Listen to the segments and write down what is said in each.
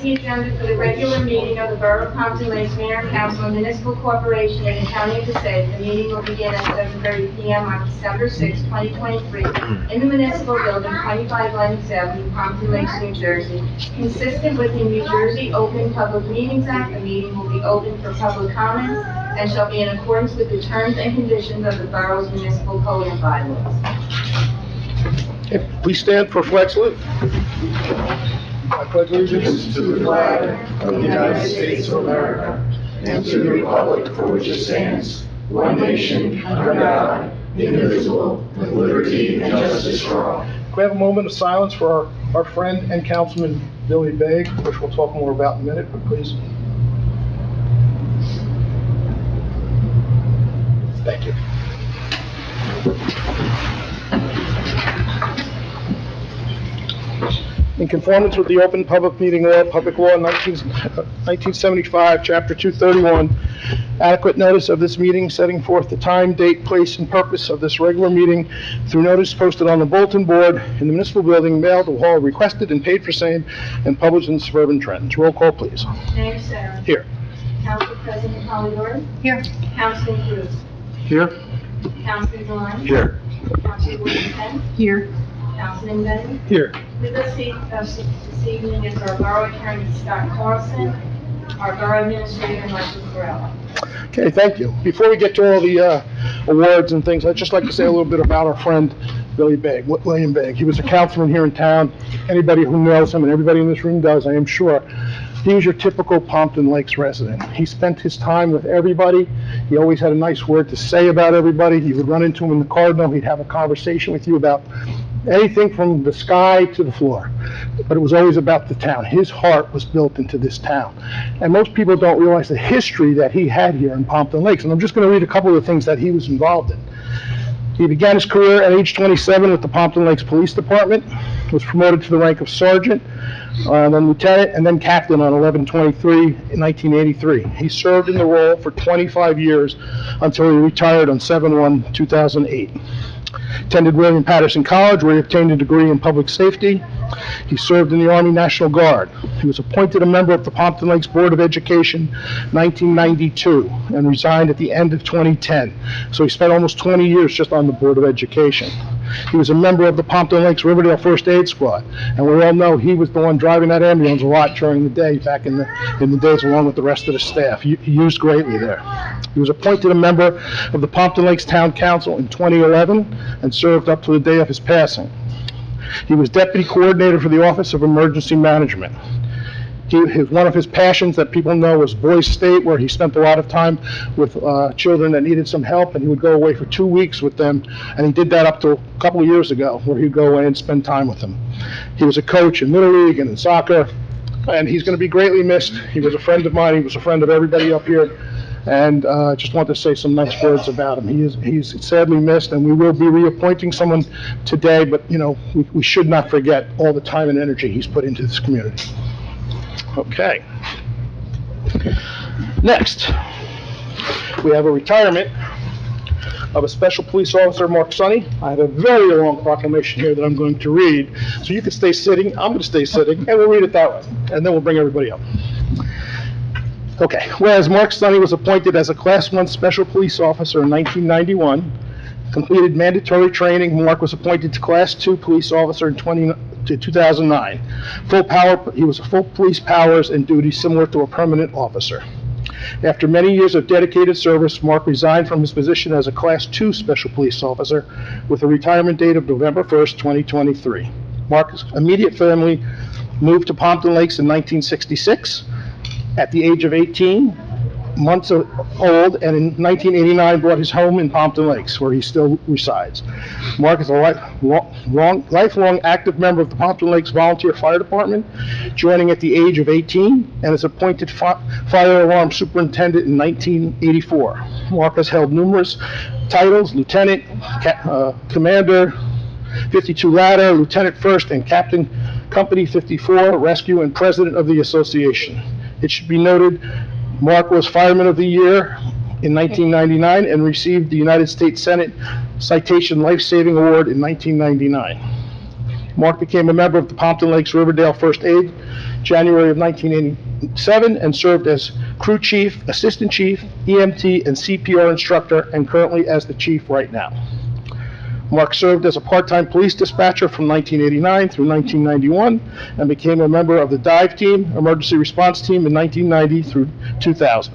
the agenda for the regular meeting of the Borough of Pompton Lakes Mayor and Council and Municipal Corporation in the County of Passaic. The meeting will begin at 7:30 p.m. on December 6, 2023, in the Municipal Building, 25 Lennox Avenue, Pompton Lakes, New Jersey. Consistent with the New Jersey Open Public Meetings Act, the meeting will be open for public comments and shall be in accordance with the terms and conditions of the borough's municipal code and bylaws. Please stand for flag salute. I pledge allegiance To the flag of the United States of America and to the republic for which it stands, one nation, under God, indivisible, with liberty and justice for all. Can we have a moment of silence for our friend and Councilman Billy Begg, which we'll talk more about in a minute, but please. Thank you. In conformance with the Open Public Meeting Law, Public Law 1975, Chapter 231, adequate notice of this meeting setting forth the time, date, place, and purpose of this regular meeting through notice posted on the bulletin board in the municipal building, mailed to all requested and paid for same, and published in the Suburban Trends. Roll call, please. Mayor Sarah. Here. Council President Polidori. Here. Councilman Cruz. Here. Councilman Deline. Here. Councilwoman Penn. Here. Councilman Bennett. Here. With us this evening is our Borough Attorney Scott Carlson, our Borough Administrator Michael Corrella. Okay, thank you. Before we get to all the awards and things, I'd just like to say a little bit about our friend Billy Begg, William Begg. He was a councilman here in town. Anybody who knows him, and everybody in this room does, I am sure, he was your typical Pompton Lakes resident. He spent his time with everybody. He always had a nice word to say about everybody. You would run into him in the Cardinal. He'd have a conversation with you about anything from the sky to the floor, but it was always about the town. His heart was built into this town. And most people don't realize the history that he had here in Pompton Lakes. And I'm just going to read a couple of the things that he was involved in. He began his career at age 27 with the Pompton Lakes Police Department, was promoted to the rank of sergeant, then lieutenant, and then captain on 11/23 in 1983. He served in the role for 25 years until he retired on 7/1/2008. Attended William Patterson College, where he obtained a degree in public safety. He served in the Army National Guard. He was appointed a member of the Pompton Lakes Board of Education 1992 and resigned at the end of 2010. So he spent almost 20 years just on the Board of Education. He was a member of the Pompton Lakes Riverdale First Aid Squad, and we all know he was the one driving that ambulance a lot during the day back in the days, along with the rest of the staff. He used greatly there. He was appointed a member of the Pompton Lakes Town Council in 2011 and served up to the day of his passing. He was deputy coordinator for the Office of Emergency Management. One of his passions that people know was Boys State, where he spent a lot of time with children that needed some help, and he would go away for 2 weeks with them, and he did that up to a couple of years ago, where he'd go away and spend time with them. He was a coach in Little League and in soccer, and he's going to be greatly missed. He was a friend of mine. He was a friend of everybody up here, and I just want to say some nice words about him. He's sadly missed, and we will be reappointing someone today, but, you know, we should not forget all the time and energy he's put into this community. Okay. Next, we have a retirement of a special police officer, Mark Sonny. I have a very long proclamation here that I'm going to read, so you can stay sitting, I'm going to stay sitting, and we'll read it that way, and then we'll bring everybody up. Okay, whereas Mark Sonny was appointed as a Class 1 Special Police Officer in 1991, completed mandatory training, Mark was appointed to Class 2 Police Officer in 2009. He was a full police powers and duties similar to a permanent officer. After many years of dedicated service, Mark resigned from his position as a Class 2 Special Police Officer with a retirement date of November 1st, 2023. Mark's immediate family moved to Pompton Lakes in 1966 at the age of 18 months old, and in 1989 bought his home in Pompton Lakes, where he still resides. Mark is a lifelong active member of the Pompton Lakes Volunteer Fire Department, joining at the age of 18, and is appointed fire alarm superintendent in 1984. Mark has held numerous titles: lieutenant, commander, 52 ladder, lieutenant first, and captain, company 54, rescue, and president of the association. It should be noted, Mark was Fireman of the Year in 1999 and received the United States Senate Citation Life-Saving Award in 1999. Mark became a member of the Pompton Lakes Riverdale First Aid January of 1987, and served as crew chief, assistant chief, EMT, and CPR instructor, and currently as the chief right now. Mark served as a part-time police dispatcher from 1989 through 1991, and became a member of the dive team, emergency response team in 1990 through 2000.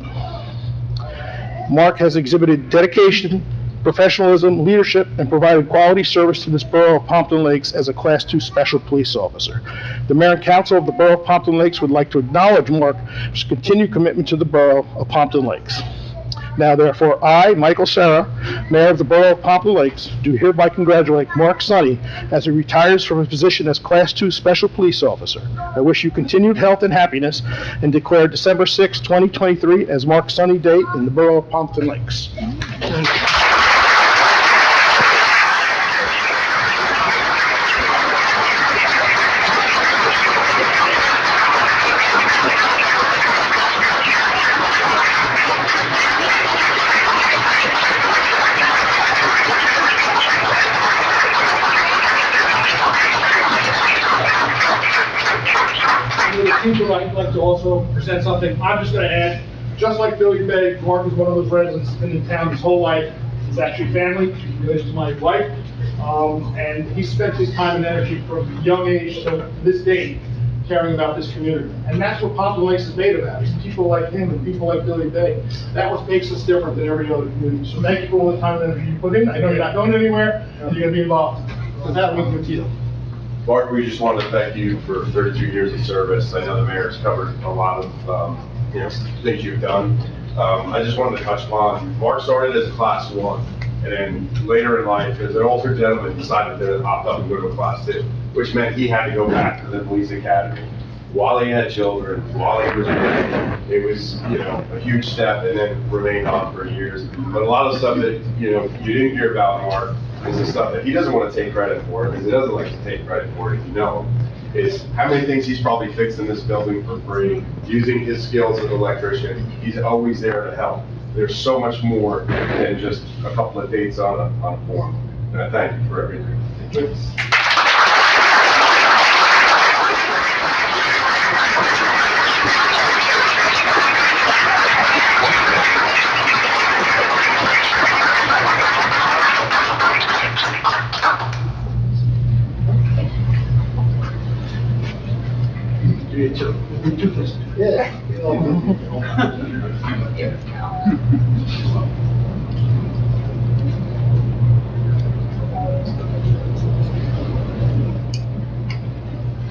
Mark has exhibited dedication, professionalism, leadership, and provided quality service to this borough of Pompton Lakes as a Class II Special Police Officer. The Mayor and Council of the Borough of Pompton Lakes would like to acknowledge Mark's continued commitment to the Borough of Pompton Lakes. Now therefore, I, Michael Serra, Mayor of the Borough of Pompton Lakes, do hereby congratulate Mark Sonny as he retires from his position as Class II Special Police Officer. I wish you continued health and happiness, and declare December 6, 2023 as Mark Sonny Day in the Borough of Pompton Lakes. People, I'd like to also present something. I'm just going to add, just like Billy Bay, Mark is one of those residents that's been in town his whole life. He's actually family, he relates to my wife, and he spent his time and energy from a young age to this day caring about this community. And that's what Pompton Lakes is made about, is people like him and people like Billy Bay. That what makes us different than every other community. So thank you for all the time and energy you put in. I know you're not going anywhere, and you're going to be involved. So that was with you. Mark, we just wanted to thank you for 32 years of service. I know the mayor's covered a lot of, things you've done. I just wanted to touch upon, Mark started as a Class 1, and then later in life, as an older gentleman, decided to opt up and go to a Class 2, which meant he had to go back to the police academy. While he had children, while he was married, it was, a huge step, and then remained on for years. But a lot of stuff that, you didn't hear about Mark is the stuff that he doesn't want to take credit for, because he doesn't like to take credit for it, is how many things he's probably fixed in this building for free, using his skills as an electrician. He's always there to help. There's so much more than just a couple of dates on a form. And I thank you for everything.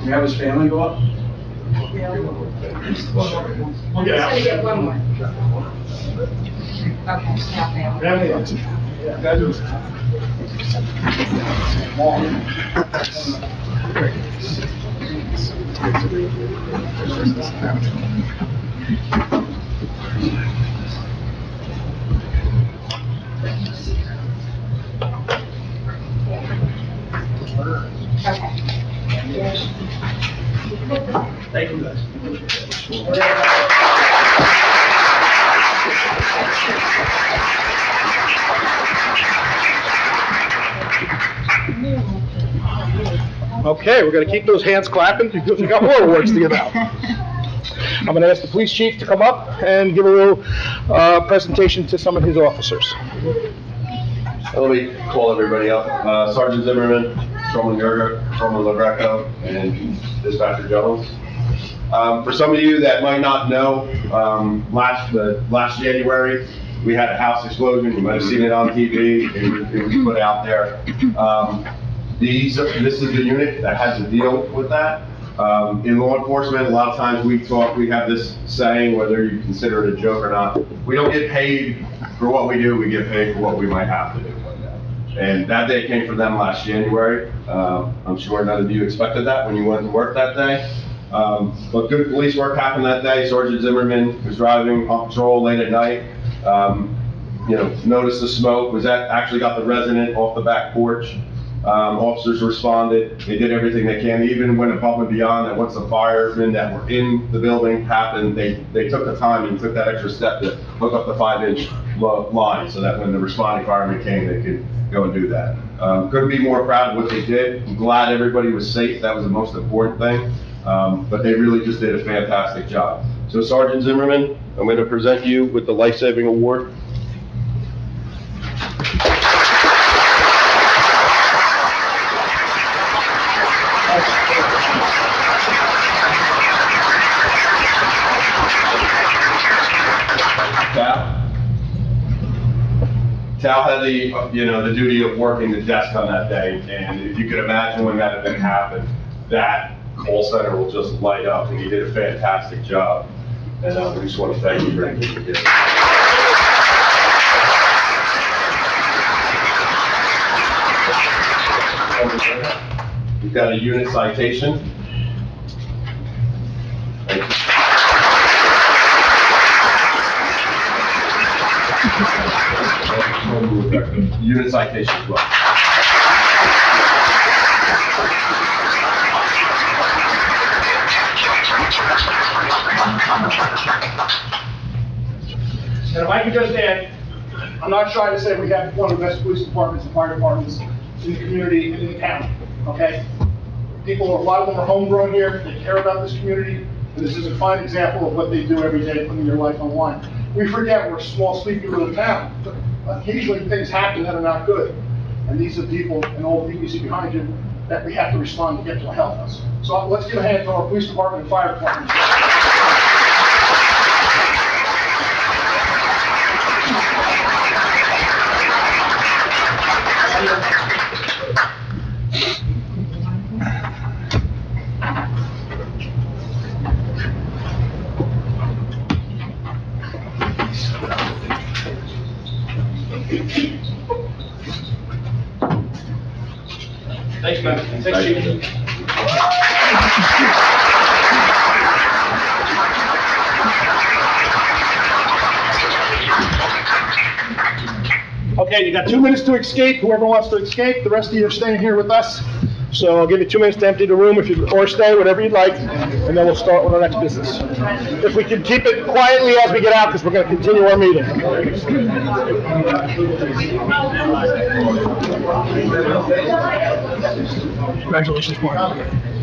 You have his family go up? I'm just gonna get one more. Okay, now family. Thank you, guys. Okay, we're gonna keep those hands clapping because we got more awards to give out. I'm gonna ask the police chief to come up and give a little presentation to some of his officers. Let me call everybody up. Sergeant Zimmerman, Patrolman Gerger, Patrolman LaGreco, and Dispatcher Jones. For some of you that might not know, last January, we had a house explosion. You might have seen it on TV. It was put out there. This is the unit that has to deal with that. In law enforcement, a lot of times we have this saying, whether you consider it a joke or not, we don't get paid for what we do, we get paid for what we might have to do. And that day came for them last January. I'm sure none of you expected that when you went to work that day. But good police work happened that day. Sergeant Zimmerman was driving on patrol late at night. Noticed the smoke, actually got the resident off the back porch. Officers responded, they did everything they can, they even went above and beyond, and once the firemen that were in the building happened, they took the time and took that extra step to hook up the 5-inch line, so that when the responding firemen came, they could go and do that. Couldn't be more proud of what they did. I'm glad everybody was safe, that was the most important thing. But they really just did a fantastic job. So Sergeant Zimmerman, I'm going to present you with the Life Saving Award. Tal had the duty of working the desk on that day, and if you could imagine when that event happened, that call center will just light up, and he did a fantastic job. And we just want to thank you for everything you did. We've got a unit citation. Thank you. Unit citation as well. And if I could just add, I'm not shy to say we have one of the best police departments and fire departments in the community and in the town, okay? People, a lot of them are homegrown here, they care about this community, and this is a fine example of what they do every day, putting their life on the line. We forget we're a small, sleepy little town. Occasionally, things happen that are not good, and these are people, and all the people you see behind you, that we have to respond to get to help us. So let's give a hand to our police department and fire department. Thanks, man. Thanks, Chief. Okay, you got 2 minutes to escape, whoever wants to escape. The rest of you are staying here with us. So I'll give you 2 minutes to empty the room or stay, whatever you'd like, and then we'll start with our next business. If we can keep it quietly as we get out, because we're going to continue our meeting. Congratulations, Mark.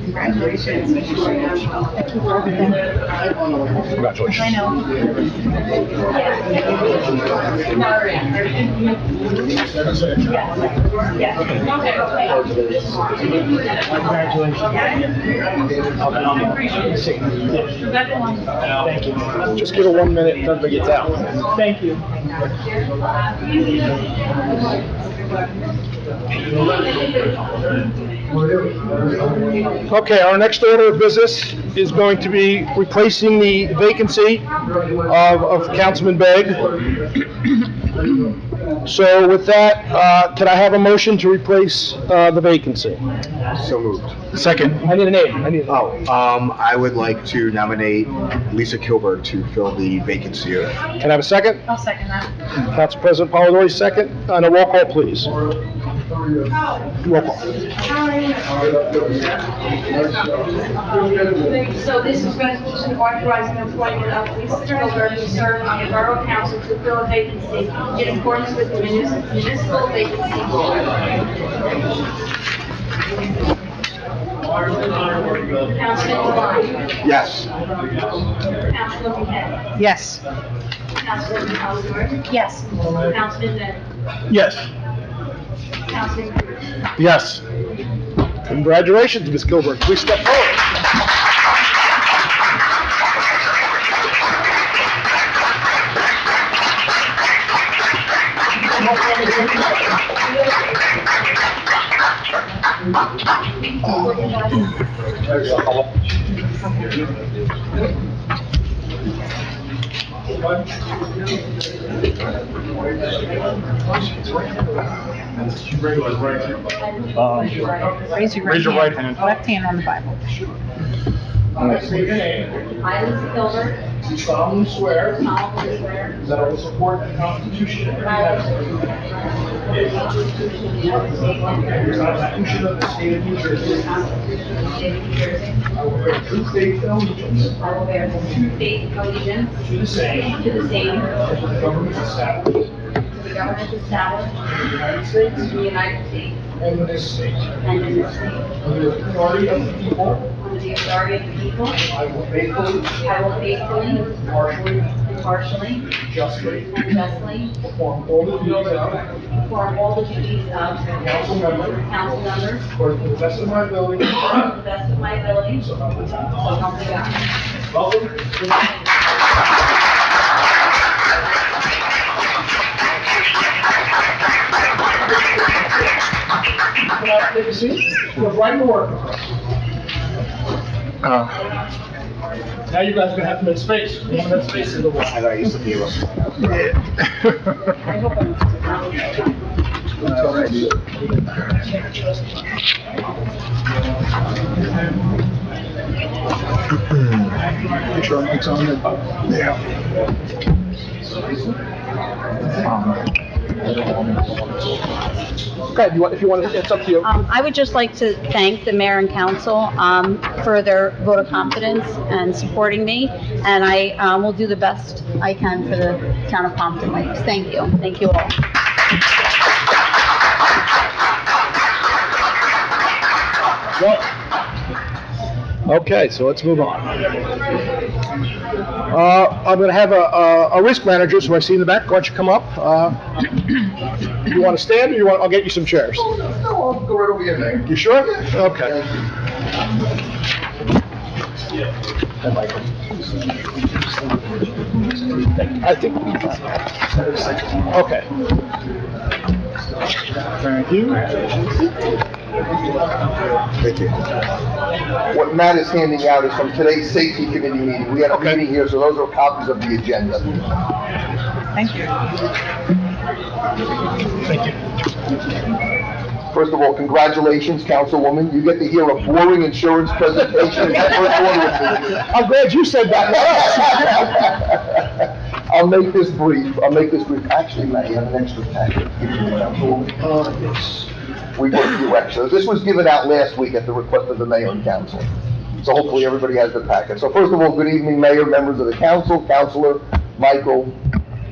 Congratulations. Congratulations. I know. Thank you. Just give it 1 minute until everybody gets out. Thank you. Okay, our next order of business is going to be replacing the vacancy of Councilman Begg. So with that, can I have a motion to replace the vacancy? So moved. Second. I need a name. I would like to nominate Lisa Kilberg to fill the vacancy. Can I have a second? I'll second that. Council President Polidori, second. And a roll call, please. Roll call. So this is resolution authorizing employment of Lisa Kilberg to serve on the Borough Council to fill a vacancy in accordance with the municipal vacancy law. Councilman Devine. Yes. Councilman Buchanan. Yes. Councilman Polidori. Yes. Councilman Bennett. Yes. Councilman Cruz. Yes. Congratulations, Ms. Kilberg. Please step forward. Raise your right hand. Left hand on the Bible. State your name. I, Lisa Kilberg, Do solemnly swear solemnly swear that I will support the Constitution and the Constitution of the State of New Jersey. Constitution of the State of New Jersey. I will bear true faith and allegiance I will bear true faith and allegiance to the same to the same, as to the government established to the government established in the United States in the United States and in this state, and in this state, under the authority of the people, under the authority of the people. I will faithfully, Impartially, justly, and justly perform all the duties of perform all the duties of council member council member according to the best of my ability. to the best of my ability. So So help me God. help me God. Welcome. Take a seat. Go right to work. Now you guys are gonna have to make space. We haven't had space in the wall. I used to be able Make sure mic's on it. Yeah. Okay, if you want, it's up to you. I would just like to thank the mayor and council for their vote of confidence and supporting me, and I will do the best I can for the town of Pompton Lakes. Thank you. Thank you all. Okay, so let's move on. I'm gonna have a risk manager, so I see in the back, why don't you come up? You wanna stand, or I'll get you some chairs? No, I'll go right over here, Mayor. You sure? Okay. I think. Okay. Thank you. Thank you. What Matt is handing out is from today's safety committee meeting. We had a meeting here, so those are copies of the agenda. Thank you. Thank you. First of all, congratulations, Councilwoman. You get to hear a boring insurance presentation in the first order of business. I'm glad you said that. I'll make this brief. Actually, Matt, you have an extra packet. Give me the Councilwoman. Yes. We got a few extras. This was given out last week at the request of the mayor and council. So hopefully everybody has the packet. So first of all, good evening, Mayor, members of the council, Councilor, Michael,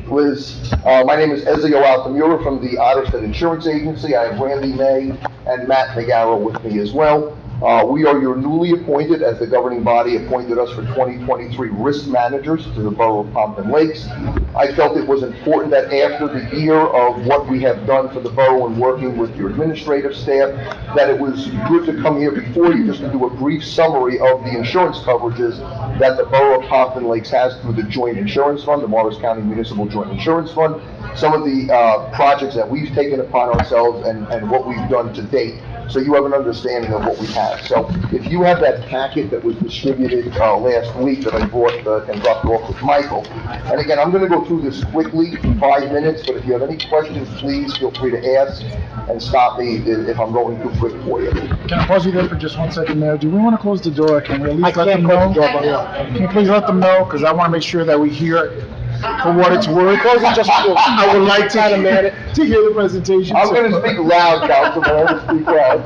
Liz. My name is Ezio Altamura from the Otterstedt Insurance Agency. I have Randy May and Matt Nagaro with me as well. We are your newly appointed, as the governing body appointed us for 2023 risk managers to the Borough of Pompton Lakes. I felt it was important that after the year of what we have done for the borough and working with your administrative staff, that it was good to come here before you just to do a brief summary of the insurance coverages that the Borough of Pompton Lakes has through the Joint Insurance Fund, the Morris County Municipal Joint Insurance Fund, some of the projects that we've taken upon ourselves and what we've done to date, so you have an understanding of what we have. So if you have that packet that was distributed last week that I brought and dropped off with Michael, and again, I'm going to go through this quickly, 5 minutes, but if you have any questions, please feel free to ask and stop me if I'm going too quick for you. Can I pause you there for just 1 second, Mayor? Do we want to close the door? Can we at least let them close know? the door, but Can you please let them know? Because I want to make sure that we hear it for what it's worth. Close it just for, I would like to hear the presentation. I'm going to speak loud, Councilman, I'm going to speak loud.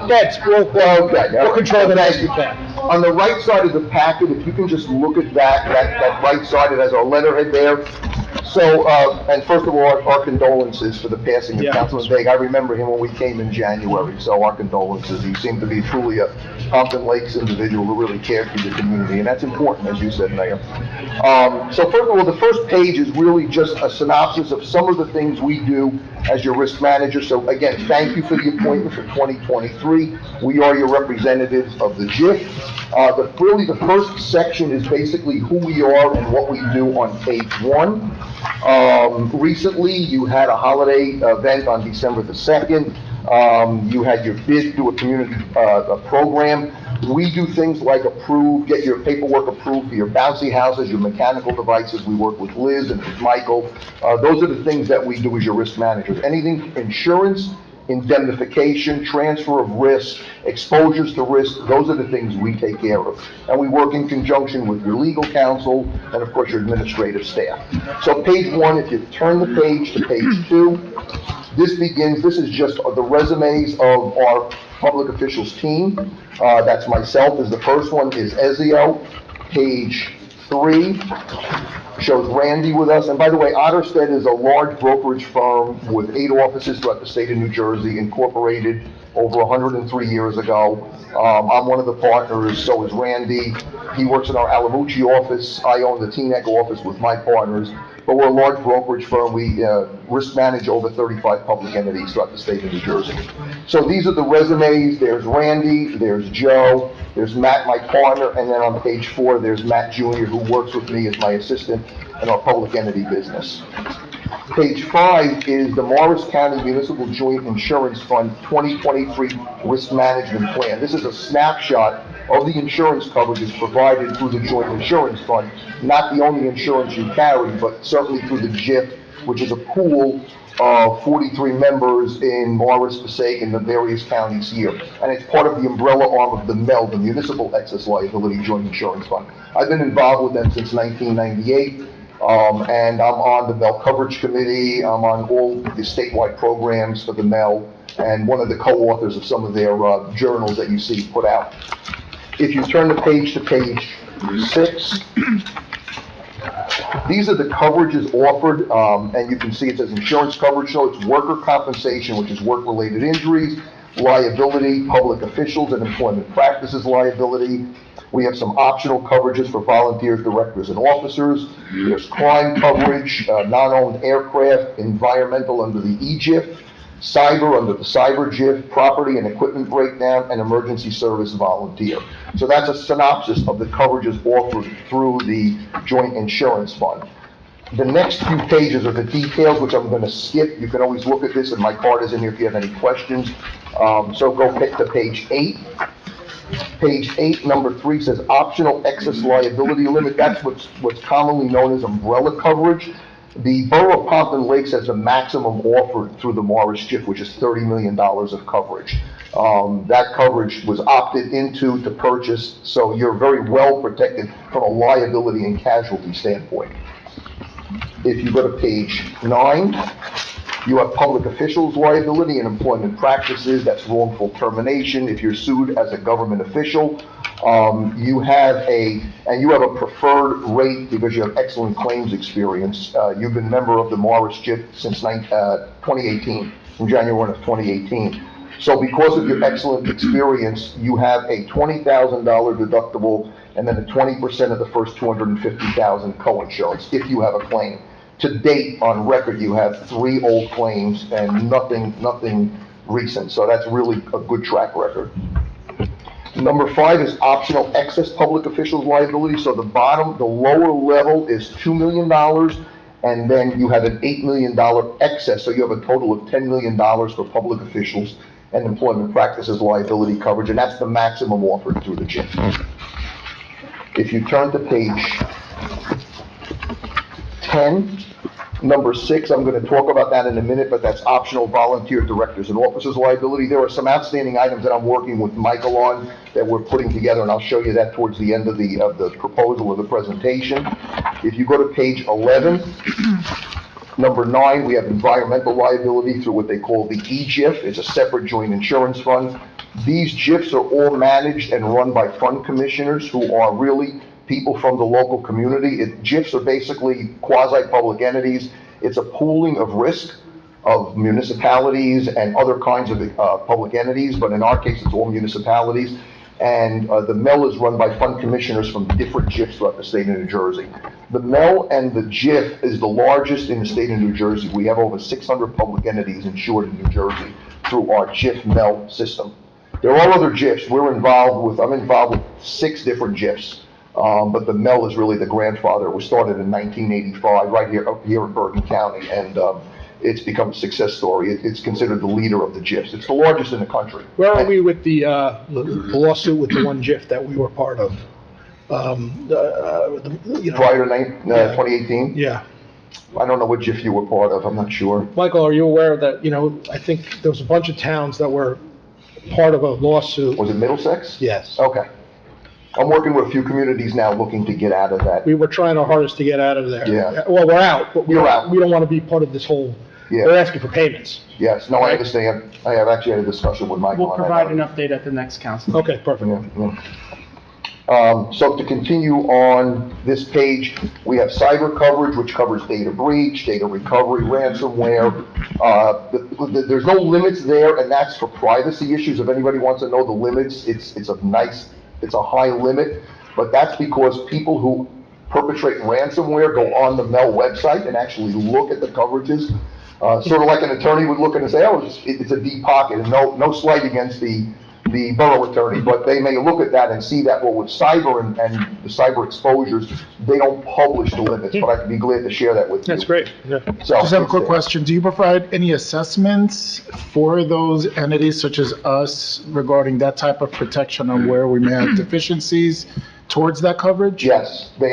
We'll control the as you can. On the right side of the packet, if you can just look at that right side, it has our letterhead there. So, and first of all, our condolences for the passing of Councilman Begg. I remember him when we came in January, so our condolences. He seemed to be truly a Pompton Lakes individual who really cared for the community, and that's important, as you said, Mayor. So first of all, the first page is really just a synopsis of some of the things we do as your risk manager. So again, thank you for the appointment for 2023. We are your representatives of the JIF. Really, the first section is basically who we are and what we do on page 1. Recently, you had a holiday event on December the 2nd. You had your bid through a community program. We do things like get your paperwork approved for your bouncy houses, your mechanical devices. We work with Liz and with Michael. Those are the things that we do as your risk managers. Anything insurance, indemnification, transfer of risk, exposures to risk, those are the things we take care of. And we work in conjunction with your legal counsel and of course your administrative staff. So page 1, if you turn the page to page 2, this is just the resumes of our public officials team. That's myself is the first one, is Ezio. Page 3 shows Randy with us. And by the way, Otterstedt is a large brokerage firm with 8 offices throughout the state of New Jersey, incorporated over 103 years ago. I'm one of the partners, so is Randy. He works in our Alamucci office. I own the Teaneck office with my partners. But we're a large brokerage firm. We risk manage over 35 public entities throughout the state of New Jersey. So these are the resumes. There's Randy, there's Joe, there's Matt, my partner, and then on page 4, there's Matt Jr., who works with me as my assistant in our public entity business. Page 5 is the Morris County Municipal Joint Insurance Fund 2023 Risk Management Plan. This is a snapshot of the insurance coverages provided through the Joint Insurance Fund, not the only insurance you carry, but certainly through the JIF, which is a pool of 43 members in Morris, Passaic, and the various counties here. And it's part of the umbrella arm of the MEL, the Municipal Excess Liability Joint Insurance Fund. I've been involved with them since 1998. And I'm on the MEL Coverage Committee. I'm on all the statewide programs for the MEL, and one of the co-authors of some of their journals that you see put out. If you turn the page to page 6, these are the coverages offered, and you can see it says insurance coverage. So it's worker compensation, which is work-related injuries, liability, public officials and employment practices liability. We have some optional coverages for volunteers, directors, and officers. There's crime coverage, non-owned aircraft, environmental under the EGIF, cyber under the cyber JIF, property and equipment breakdown, and emergency service volunteer. So that's a synopsis of the coverages offered through the Joint Insurance Fund. The next few pages are the details, which I'm going to skip. You can always look at this, and my card is in here if you have any questions. So go to page 8. Page 8, number 3 says optional excess liability limit. That's what's commonly known as umbrella coverage. The Borough of Pompton Lakes has a maximum offered through the Morris JIF, which is $30 million of coverage. That coverage was opted into to purchase, so you're very well protected from a liability and casualty standpoint. If you go to page 9, you have public officials liability and employment practices. That's wrongful termination. If you're sued as a government official, you have a preferred rate because you have excellent claims experience. You've been a member of the Morris JIF since 2018, from January 1 of 2018. So because of your excellent experience, you have a $20,000 deductible and then a 20% of the first $250,000 co-insurance if you have a claim. To date, on record, you have 3 old claims and nothing recent, so that's really a good track record. Number 5 is optional excess public officials liability. So the lower level is $2 million, and then you have an $8 million excess, so you have a total of $10 million for public officials and employment practices liability coverage, and that's the maximum offered through the JIF. If you turn to page 10, number 6, I'm going to talk about that in a minute, but that's optional volunteer directors and officers liability. There are some outstanding items that I'm working with Michael on that we're putting together, and I'll show you that towards the end of the proposal of the presentation. If you go to page 11, number 9, we have environmental liability through what they call the EGIF. It's a separate joint insurance fund. These JIFs are all managed and run by fund commissioners who are really people from the local community. JIFs are basically quasi-public entities. It's a pooling of risk of municipalities and other kinds of public entities, but in our case, it's all municipalities. And the MEL is run by fund commissioners from different JIFs throughout the state of New Jersey. The MEL and the JIF is the largest in the state of New Jersey. We have over 600 public entities insured in New Jersey through our JIF-MEL system. There are other JIFs. I'm involved with 6 different JIFs. But the MEL is really the grandfather. It was started in 1985 right here in Bergen County, and it's become a success story. It's considered the leader of the JIFs. It's the largest in the country. Where are we with the lawsuit with the one JIF that we were part of? Prior to 2018? Yeah. I don't know what JIF you were part of. I'm not sure. Michael, are you aware that, I think there was a bunch of towns that were part of a lawsuit? Was it Middlesex? Yes. Okay. I'm working with a few communities now looking to get out of that. We were trying our hardest to get out of there. Yeah. Well, we're out, but You're out. we don't want to be part of this whole, Yeah. they're asking for payments. Yes, no, I understand. I have actually had a discussion with Michael We'll on that. provide an update at the next council. Okay, perfect. Yeah, yeah. So to continue on this page, we have cyber coverage, which covers data breach, data recovery, ransomware. There's no limits there, and that's for privacy issues. If anybody wants to know the limits, it's a high limit, but that's because people who perpetrate ransomware go on the Mel website and actually look at the coverages. Sort of like an attorney would look and say, oh, it's a deep pocket, and no slight against the borough attorney, but they may look at that and see that, well, with cyber and the cyber exposures, they don't publish the limits, but I'd be glad to share that with you. That's great. Yeah. So, Just have a quick it's there. question. Do you provide any assessments for those entities such as us regarding that type of protection on where we may have deficiencies towards that coverage? Yes, they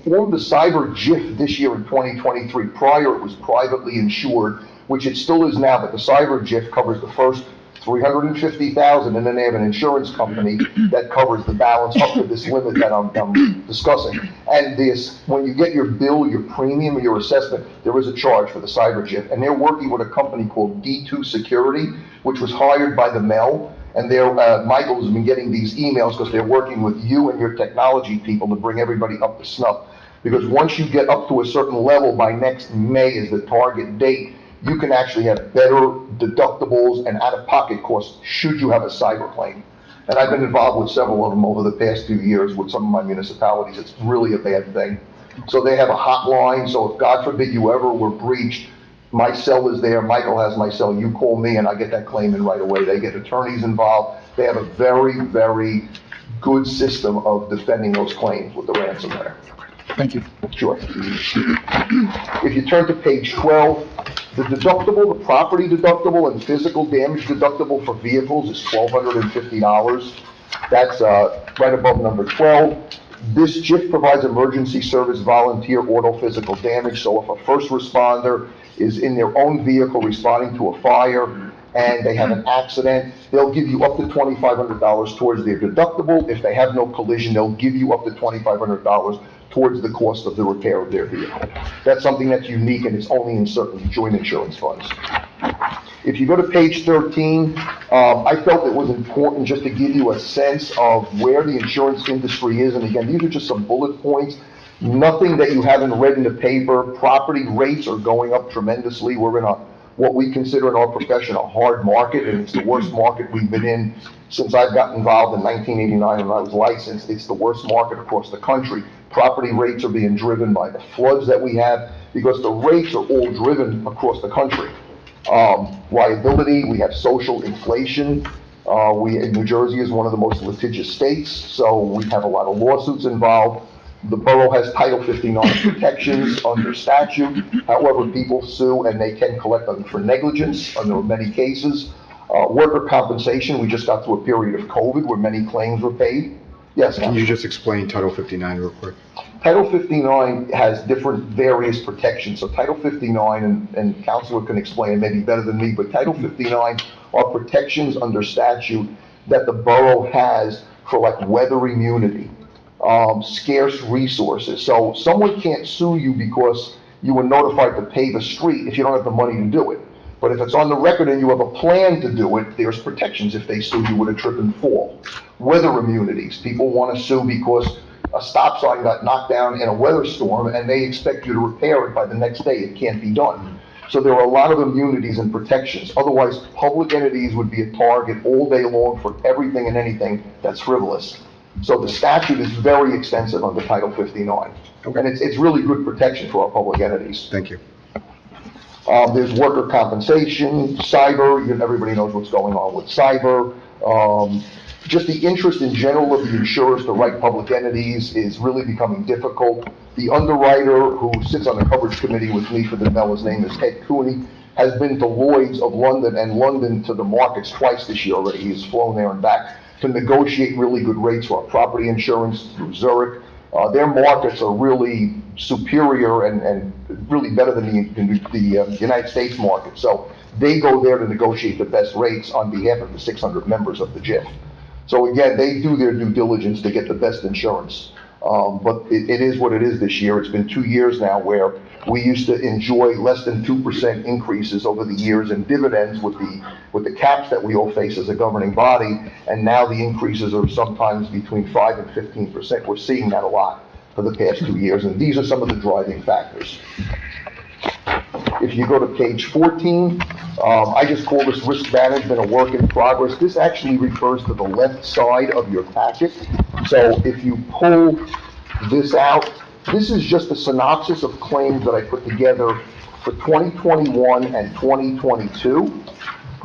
formed the cyber GIF this year in 2023. Prior, it was privately insured, which it still is now, but the cyber GIF covers the first 350,000, and then they have an insurance company that covers the balance up to this limit that I'm discussing. And when you get your bill, your premium, or your assessment, there is a charge for the cyber GIF, and they're working with a company called D2 Security, which was hired by the Mel. And Michael's been getting these emails because they're working with you and your technology people to bring everybody up to snuff. Because once you get up to a certain level, by next May is the target date, you can actually have better deductibles and out-of-pocket costs should you have a cyber claim. And I've been involved with several of them over the past few years with some of my municipalities. It's really a bad thing. So they have a hotline, so if God forbid you ever were breached, my cell is there, Michael has my cell, you call me and I get that claim in right away. They get attorneys involved. They have a very, very good system of defending those claims with the ransomware. Thank you. Sure. If you turn to page 12, the deductible, the property deductible and physical damage deductible for vehicles is $1,250. That's right above number 12. This GIF provides emergency service volunteer auto physical damage. So if a first responder is in their own vehicle responding to a fire and they have an accident, they'll give you up to $2,500 towards their deductible. If they have no collision, they'll give you up to $2,500 towards the cost of the repair of their vehicle. That's something that's unique, and it's only in certain joint insurance funds. If you go to page 13, I felt it was important just to give you a sense of where the insurance industry is. And again, these are just some bullet points. Nothing that you haven't read in the paper. Property rates are going up tremendously. We're in what we consider in our profession a hard market, and it's the worst market we've been in since I've gotten involved in 1989 when I was licensed. It's the worst market across the country. Property rates are being driven by the floods that we have because the rates are all driven across the country. Liability, we have social inflation. New Jersey is one of the most litigious states, so we have a lot of lawsuits involved. The borough has Title 59 protections under statute. However, people sue and they can collect for negligence under many cases. Worker compensation, we just got through a period of COVID where many claims were paid. Yes, Can you just explain Title 59 real quick? Title 59 has different various protections. So Title 59, and Counselor can explain maybe better than me, but Title 59 are protections under statute that the borough has for like weather immunity, scarce resources. So someone can't sue you because you were notified to pave a street if you don't have the money to do it. But if it's on the record and you have a plan to do it, there's protections if they sue you with a trip and fall. Weather immunities, people want to sue because a stop sign got knocked down in a weather storm and they expect you to repair it by the next day. It can't be done. So there are a lot of immunities and protections. Otherwise, public entities would be a target all day long for everything and anything that's frivolous. So the statute is very extensive under Title 59. Okay. And it's really good protection for our public entities. Thank you. There's worker compensation, cyber, everybody knows what's going on with cyber. Just the interest in general of the insurers to write public entities is really becoming difficult. The underwriter who sits on the coverage committee with me for the Mel, his name is Ted Cooney, has been to Lloyd's of London and London to the markets twice this year already. He's flown there and back to negotiate really good rates for our property insurance through Zurich. Their markets are really superior and really better than the United States market. So they go there to negotiate the best rates on behalf of the 600 members of the GIF. So again, they do their due diligence to get the best insurance. But it is what it is this year. It's been 2 years now where we used to enjoy less than 2% increases over the years in dividends with the caps that we all face as a governing body, and now the increases are sometimes between 5 and 15%. We're seeing that a lot for the past 2 years, and these are some of the driving factors. If you go to page 14, I just call this risk management a work in progress. This actually refers to the left side of your packet. So if you pull this out, this is just a synopsis of claims that I put together for 2021 and 2022.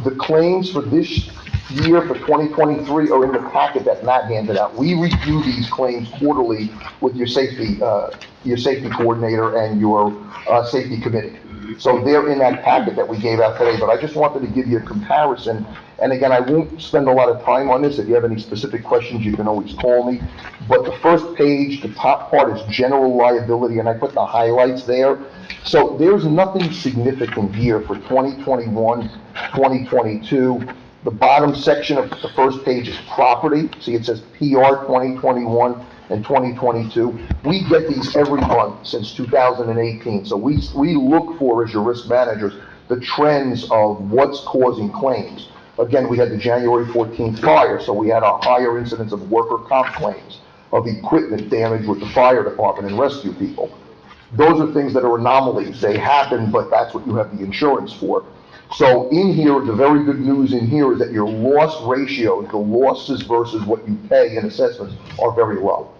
The claims for this year for 2023 are in the packet that Matt handed out. We review these claims quarterly with your safety coordinator and your safety committee. So they're in that packet that we gave out today, but I just wanted to give you a comparison. And again, I won't spend a lot of time on this. If you have any specific questions, you can always call me. But the first page, the top part is general liability, and I put the highlights there. So there's nothing significant here for 2021, 2022. The bottom section of the first page is property. See, it says PR 2021 and 2022. We get these every month since 2018. So we look for, as your risk managers, the trends of what's causing claims. Again, we had the January 14th fire, so we had a higher incidence of worker comp claims, of equipment damage with the fire department and rescue people. Those are things that are anomalies. They happen, but that's what you have the insurance for. So in here, the very good news in here is that your loss ratios, the losses versus what you pay in assessments, are very low.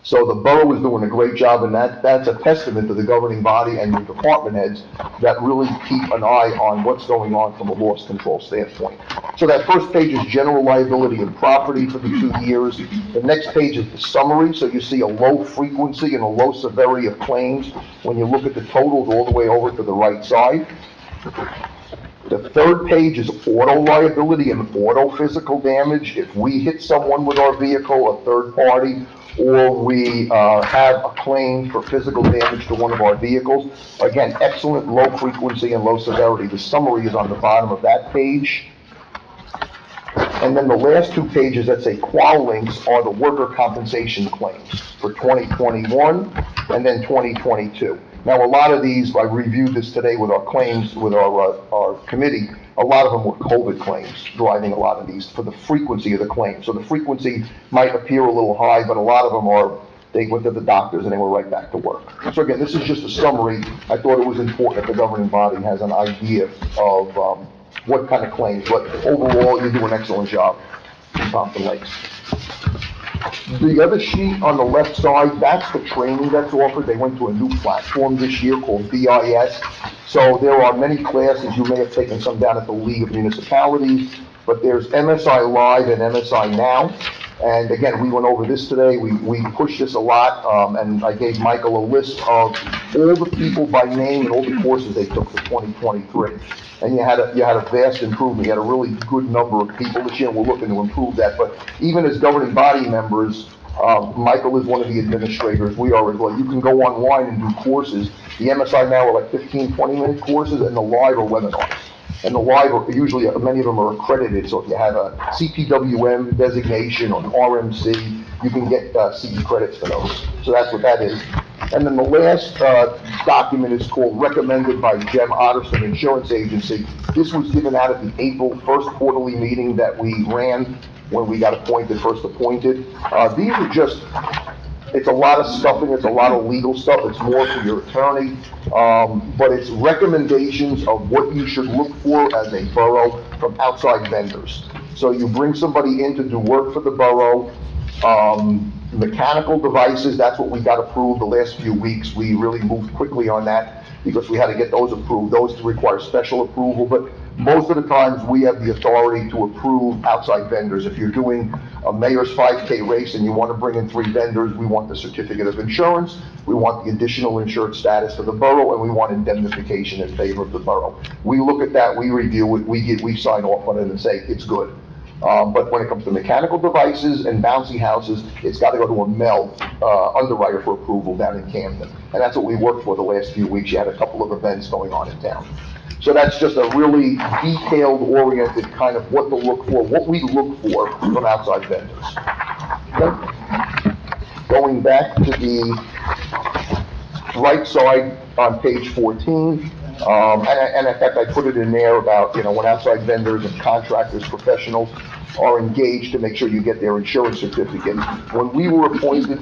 So the borough is doing a great job, and that's a testament to the governing body and your department heads that really keep an eye on what's going on from a loss control standpoint. So that first page is general liability and property for the 2 years. The next page is the summary, so you see a low frequency and a low severity of claims when you look at the totals all the way over to the right side. The third page is auto liability and auto physical damage. If we hit someone with our vehicle, a third party, or we have a claim for physical damage to one of our vehicles, again, excellent low frequency and low severity. The summary is on the bottom of that page. And then the last 2 pages that say qual links are the worker compensation claims for 2021 and then 2022. Now, a lot of these, I reviewed this today with our claims, with our committee, a lot of them were COVID claims driving a lot of these for the frequency of the claim. So the frequency might appear a little high, but a lot of them are, they went to the doctors and they were right back to work. So again, this is just a summary. I thought it was important that the governing body has an idea of what kind of claims, but overall, you do an excellent job in Pompton Lakes. The other sheet on the left side, that's the training that's offered. They went to a new platform this year called BIS. So there are many classes. You may have taken some down at the League of Municipalities, but there's MSI Live and MSI Now. And again, we went over this today. We pushed this a lot, and I gave Michael a list of all the people by name and all the courses they took for 2023. And you had a vast improvement. You had a really good number of people this year, and we're looking to improve that. But even as governing body members, Michael is one of the administrators. We are as well. You can go online and do courses. The MSI Now are like 15, 20-minute courses, and the live are webinars. And the live are usually, many of them are accredited, so if you have a CPWM designation or an RMC, you can get CE credits for those. So that's what that is. And then the last document is called Recommended by Jem Otterson Insurance Agency. This was given out at the April 1st quarterly meeting that we ran when we got first appointed. These are just, it's a lot of stuffing, it's a lot of legal stuff, it's more for your attorney, but it's recommendations of what you should look for as a borough from outside vendors. So you bring somebody in to do work for the borough, mechanical devices, that's what we got approved the last few weeks. We really moved quickly on that because we had to get those approved. Those require special approval, but most of the times we have the authority to approve outside vendors. If you're doing a mayor's 5K race and you want to bring in 3 vendors, we want the certificate of insurance, we want the additional insured status for the borough, and we want indemnification in favor of the borough. We look at that, we review it, we sign off on it and say it's good. But when it comes to mechanical devices and bouncy houses, it's got to go to a MEL underwriter for approval down in Camden. And that's what we worked for the last few weeks. You had a couple of events going on in town. So that's just a really detailed, oriented kind of what to look for, what we look for from outside vendors. Okay? Going back to the right side on page 14, and in fact, I put it in there about, when outside vendors and contractors, professionals are engaged to make sure you get their insurance certificate. When we were appointed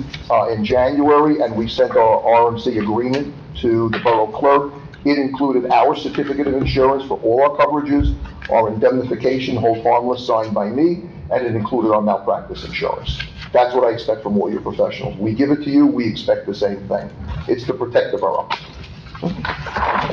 in January and we sent our RMC agreement to the borough clerk, it included our certificate of insurance for all our coverages, our indemnification, hold harmless, signed by me, and it included our malpractice insurance. That's what I expect from all your professionals. We give it to you, we expect the same thing. It's to protect the borough.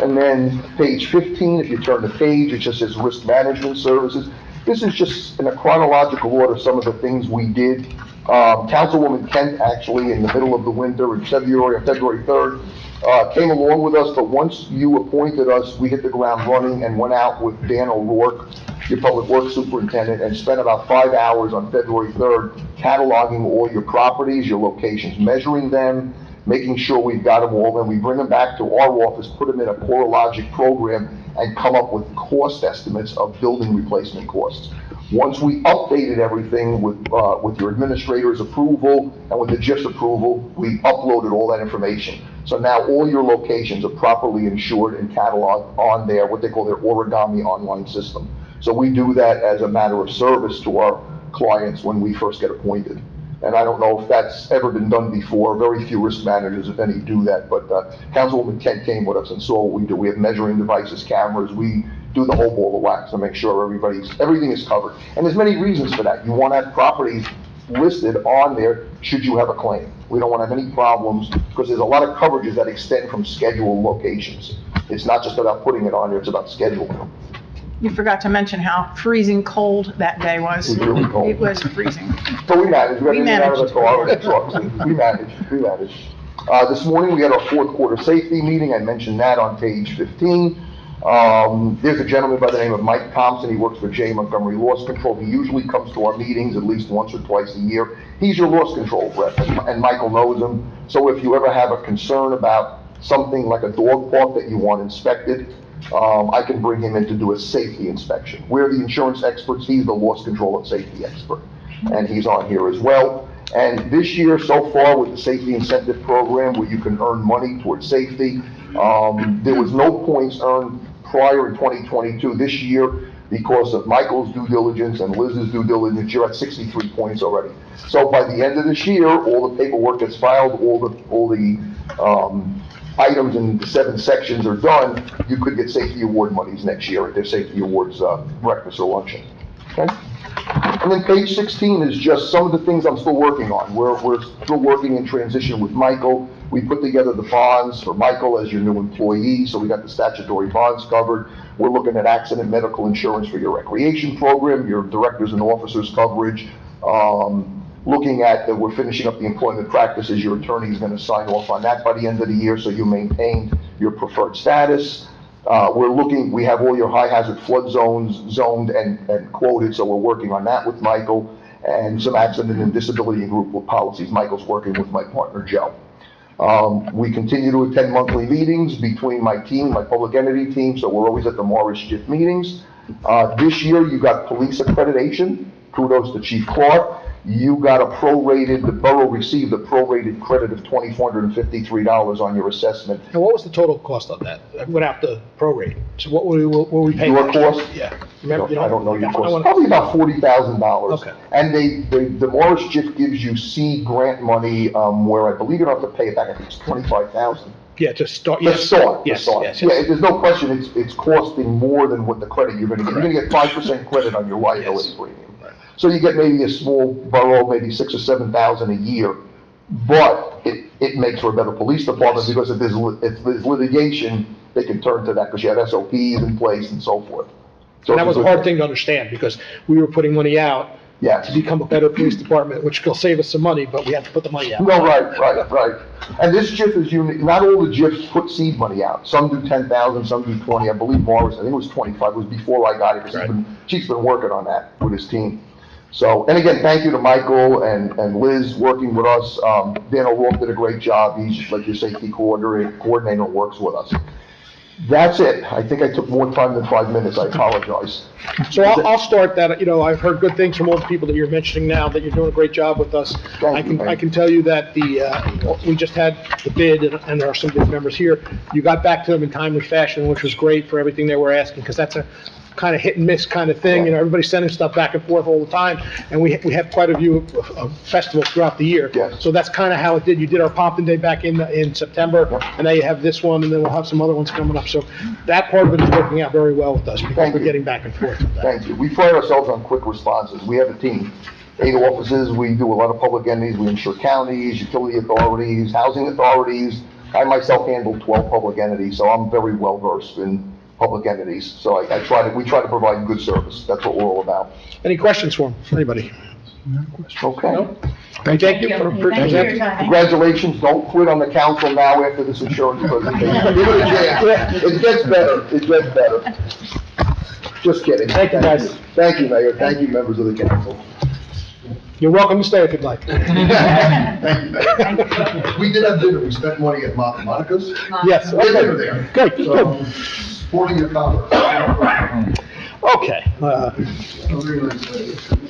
And then page 15, if you turn the page, it just says risk management services. This is just in a chronological order, some of the things we did. Councilwoman Kent, actually, in the middle of the winter, in February, on February 3rd, came along with us, but once you appointed us, we hit the ground running and went out with Dan O'Rourke, your public works superintendent, and spent about 5 hours on February 3rd cataloging all your properties, your locations, measuring them, making sure we've got them all, then we bring them back to our office, put them in a CoreLogic program, and come up with cost estimates of building replacement costs. Once we updated everything with your administrator's approval and with the GIF's approval, we uploaded all that information. So now all your locations are properly insured and cataloged on their, what they call their origami online system. So we do that as a matter of service to our clients when we first get appointed. And I don't know if that's ever been done before. Very few risk managers, if any, do that. But Councilwoman Kent came with us and saw what we do. We have measuring devices, cameras. We do the whole ball of wax to make sure everything is covered. And there's many reasons for that. You want to have properties listed on there should you have a claim. We don't want to have any problems because there's a lot of coverages that extend from scheduled locations. It's not just about putting it on there, it's about scheduling. You forgot to mention how freezing cold that day was. It was really cold. It was freezing. So we managed. We Out of the car, managed. the trucks. We managed. This morning, we had our fourth quarter safety meeting. I mentioned that on page 15. There's a gentleman by the name of Mike Thompson. He works for J. Montgomery Loss Control. He usually comes to our meetings at least once or twice a year. He's your loss control rep, and Michael knows him. So if you ever have a concern about something like a dog park that you want inspected, I can bring him in to do a safety inspection. We're the insurance experts, he's the loss control and safety expert, and he's on here as well. And this year, so far, with the safety incentive program, where you can earn money towards safety, there was no points earned prior in 2022. This year, because of Michael's due diligence and Liz's due diligence, you're at 63 points already. So by the end of this year, all the paperwork that's filed, all the items in the 7 sections are done, you could get safety award monies next year at their safety awards breakfast or luncheon. Okay? And then page 16 is just some of the things I'm still working on. We're still working in transition with Michael. We put together the bonds for Michael as your new employee, so we got the statutory bonds covered. We're looking at accident medical insurance for your recreation program, your directors and officers coverage. Looking at that, we're finishing up the employment practices. Your attorney is going to sign off on that by the end of the year, so you maintain your preferred status. We have all your high hazard flood zones zoned and quoted, so we're working on that with Michael, and some accident and disability and group policies. Michael's working with my partner, Joe. We continue to attend monthly meetings between my team, my public entity team, so we're always at the Morris JIF meetings. This year, you got police accreditation. Kudos to Chief Clark. You got the borough received a prorated credit of $2,453 on your assessment. And what was the total cost on that? Without the prorate? So what were we paying? Your cost? Yeah. I don't know your cost. Probably about $40,000. Okay. And the Morris JIF gives you seed grant money, where I believe you don't have to pay it back. I think it's $25,000. Yeah, to start. To start. Yes. Yeah, there's no question, it's costing more than what the credit you're gonna get. You're gonna get 5% credit on your liability premium. So you get maybe a small borough, maybe 6,000 or 7,000 a year, but it makes for a better police department because if there's litigation, they can turn to that because you have SOPs in place and so forth. So And that was a hard thing to understand because we were putting money out Yes. to become a better police department, which will save us some money, but we have to put the money out. No, right. And this JIF is unique. Not all the JIFs put seed money out. Some do 10,000, some do 20. I believe Morris, I think it was 25. It was before I got it because Chief's been working on that with his team. So, and again, thank you to Michael and Liz working with us. Dan O'Rourke did a great job. He's like your safety coordinator, works with us. That's it. I think I took more time than 5 minutes. I apologize. So I'll start that, I've heard good things from all the people that you're mentioning now, that you're doing a great job with us. Thank you, I can tell you that we just had the bid, and there are some good members here. You got back to them in timely fashion, which was great for everything they were asking, because that's a kind of hit and miss kind of thing, everybody's sending stuff back and forth all the time, and we have quite a few of festivals throughout the year. Yes. So that's kind of how it did. You did our Pompton Day back in September, and now you have this one, and then we'll have some other ones coming up. So that part of it is working out very well with us, because Thank we're you. getting back and forth with that. Thank you. We pride ourselves on quick responses. We have a team, 8 offices. We do a lot of public entities. We insure counties, utility authorities, housing authorities. I myself handle 12 public entities, so I'm very well versed in public entities. So we try to provide good service. That's what we're all about. Any questions for him? Anybody? Okay. No? Thank you for Thank you for your presenting. time. Congratulations. Don't quit on the council now after this insurance presentation. Give it a chance. It gets better. It gets better. Just kidding. Thank you, guys. Thank you, Mayor. Thank you, members of the council. You're welcome to stay if you'd like. We did have dinner. We spent money at Monica's. Yes, We had dinner okay. there. Good, good. So, supporting your comments. Okay. Can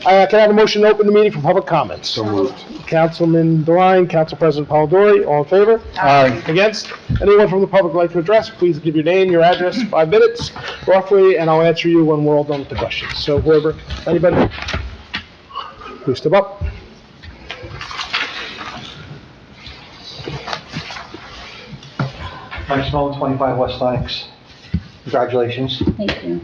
I have a motion to open the meeting for public comments? So moved. Councilman Devine, Council President Polidori, all in favor? Aye. Against? Anyone from the public like to address, please give your name, your address, 5 minutes roughly, and I'll answer you when we're all done with the questions. So whoever, anybody? Please step up. Mike Smolin, 25 West Lennox. Congratulations. Thank you.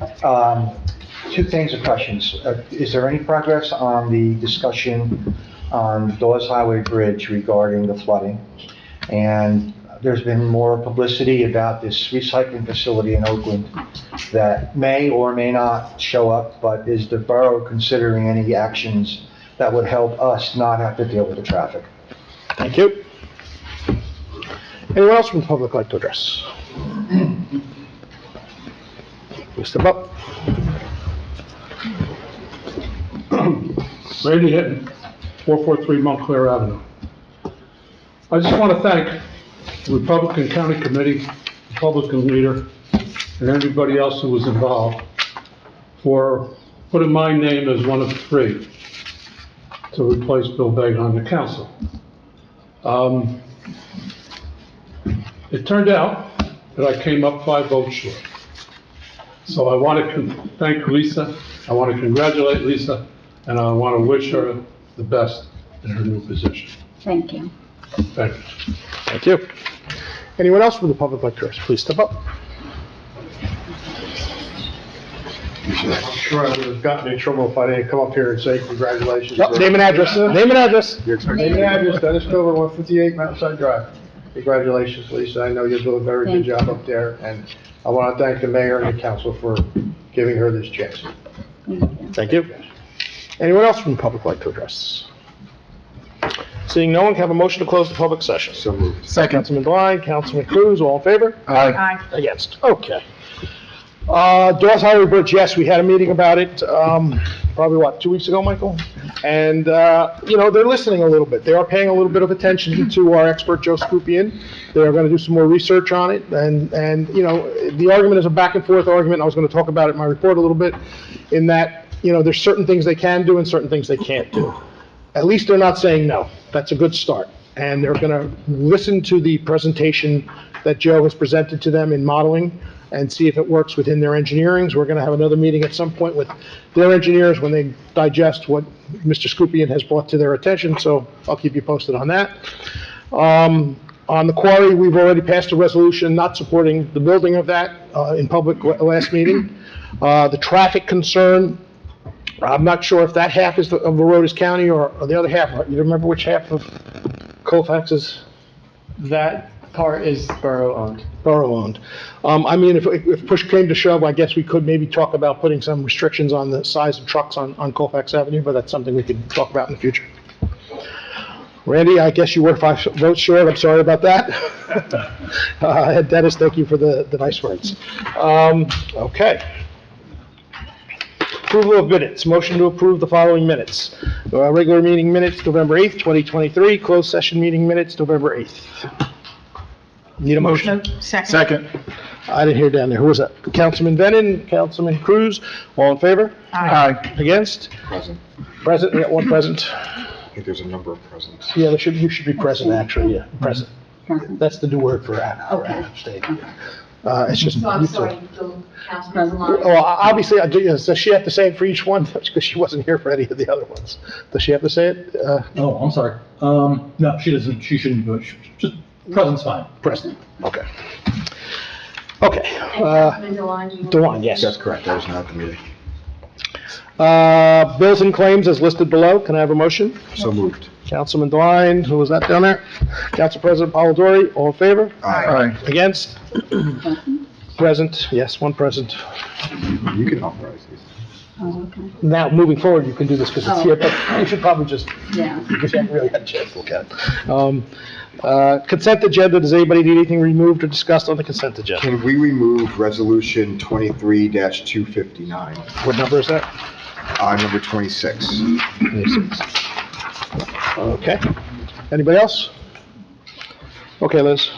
2 things of questions. Is there any progress on the discussion on Dawes Highway Bridge regarding the flooding? And there's been more publicity about this recycling facility in Oakland that may or may not show up, but is the borough considering any actions that would help us not have to deal with the traffic? Thank you. Anyone else from the public like to address? Please step up. Randy Hinton, 443 Montclair Avenue. I just want to thank the Republican County Committee, Republican leader, and everybody else who was involved for putting my name as one of 3 to replace Bill Begg on the council. It turned out that I came up 5 votes short. So I want to thank Lisa, I want to congratulate Lisa, and I want to wish her the best in her new position. Thank you. Thank you. Thank you. Anyone else from the public like to address, please step up. I'm sure I would have gotten in trouble if I didn't come up here and say congratulations. Name and address, name and address. Name and address, Dennis Cover, 158 Mountainside Drive. Congratulations, Lisa, I know you're doing a very good job up there, and I want to thank the mayor and the council for giving her this chance. Thank you. Anyone else from the public like to address? Seeing no one, can I have a motion to close the public session? So moved. Second. Councilman Devine, Councilman Cruz, all in favor? Aye. Aye. Against, okay. Dawes Highway Bridge, yes, we had a meeting about it, probably 2 weeks ago, Michael? And, they're listening a little bit. They are paying a little bit of attention to our expert, Joe Scupian. They are gonna do some more research on it, and, the argument is a back and forth argument. I was gonna talk about it in my report a little bit, in that, there's certain things they can do and certain things they can't do. At least they're not saying no. That's a good start. And they're gonna listen to the presentation that Joe has presented to them in modeling and see if it works within their engineerings. We're gonna have another meeting at some point with their engineers when they digest what Mr. Scupian has brought to their attention, so I'll keep you posted on that. On the quarry, we've already passed a resolution not supporting the building of that, in public last meeting. The traffic concern, I'm not sure if that half of the road is county or the other half. You remember which half of Colfax is? That part is borough-owned. Borough-owned. If push came to shove, I guess we could maybe talk about putting some restrictions on the size of trucks on Colfax Avenue, but that's something we could talk about in the future. Randy, I guess you were 5 votes short, I'm sorry about that. And Dennis, thank you for the nice words. Okay. Approval of minutes, motion to approve the following minutes. Regular meeting minutes, November 8th, 2023, closed session meeting minutes, November 8th. Need a motion? Second. Second. I didn't hear down there. Who was that? Councilman Venon, Councilman Cruz, all in favor? Aye. Against? Present. Present, we got one present. I think there's a number of presents. Yeah, you should be present, actually, yeah, present. That's the new word for abstain. It's just. So I'm sorry, Councilman Deline. Well, obviously, does she have to say it for each one? Because she wasn't here for any of the other ones. Does she have to say it? Oh, I'm sorry. No, she doesn't, she shouldn't do it. Just, present's fine. Present, okay. Okay, Councilman Deline, do you want to- DeWine, yes. That's correct, I was not at the meeting. Bills and claims as listed below, can I have a motion? So moved. Councilman DeWine, who was that down there? Council President Polidori, all in favor? Aye. Against? Present, yes, one present. You can authorize these. Oh, okay. Now, moving forward, you can do this because it's here, but you should probably just, Yeah. because you haven't really had a chance to look at it. Consent agenda, does anybody need anything removed or discussed on the consent agenda? Can we remove resolution 23-259, What number is that? number 26? 26. Okay. Anybody else? Okay, Liz.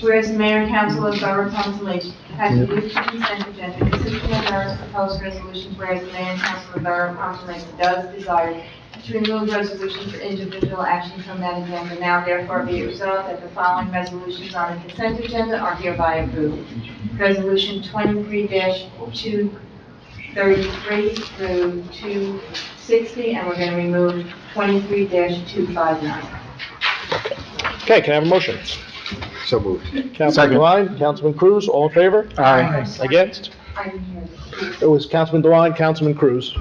Whereas the mayor and council of Borough of Pompton Lake has reviewed the consent agenda consisting of various proposed resolutions, whereas the mayor and council of Borough of Pompton Lake does desire to remove resolutions for individual action from that agenda. Now therefore be it resolved that the following resolutions on the consent agenda are hereby approved. Resolution 23-233 through 260, and we're going to remove 23-259. Okay, can I have a motion? So moved. Councilman Second. DeWine, Councilman Cruz, all in favor? Aye. Against? I didn't hear you. It was Councilman DeWine, Councilman Cruz.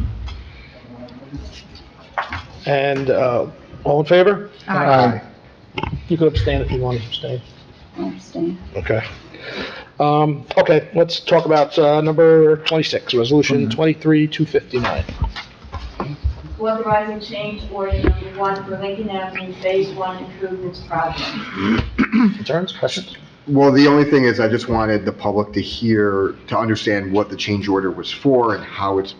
And, all in favor? Aye. You could abstain if you want to abstain. I'll abstain. Okay. Okay, let's talk about, number 26, resolution 23-259. Authorizing change order number 1 for Lincoln Avenue Phase 1 improvements project. Concerns, questions? Well, the only thing is, I just wanted the public to hear, to understand what the change order was for and how it's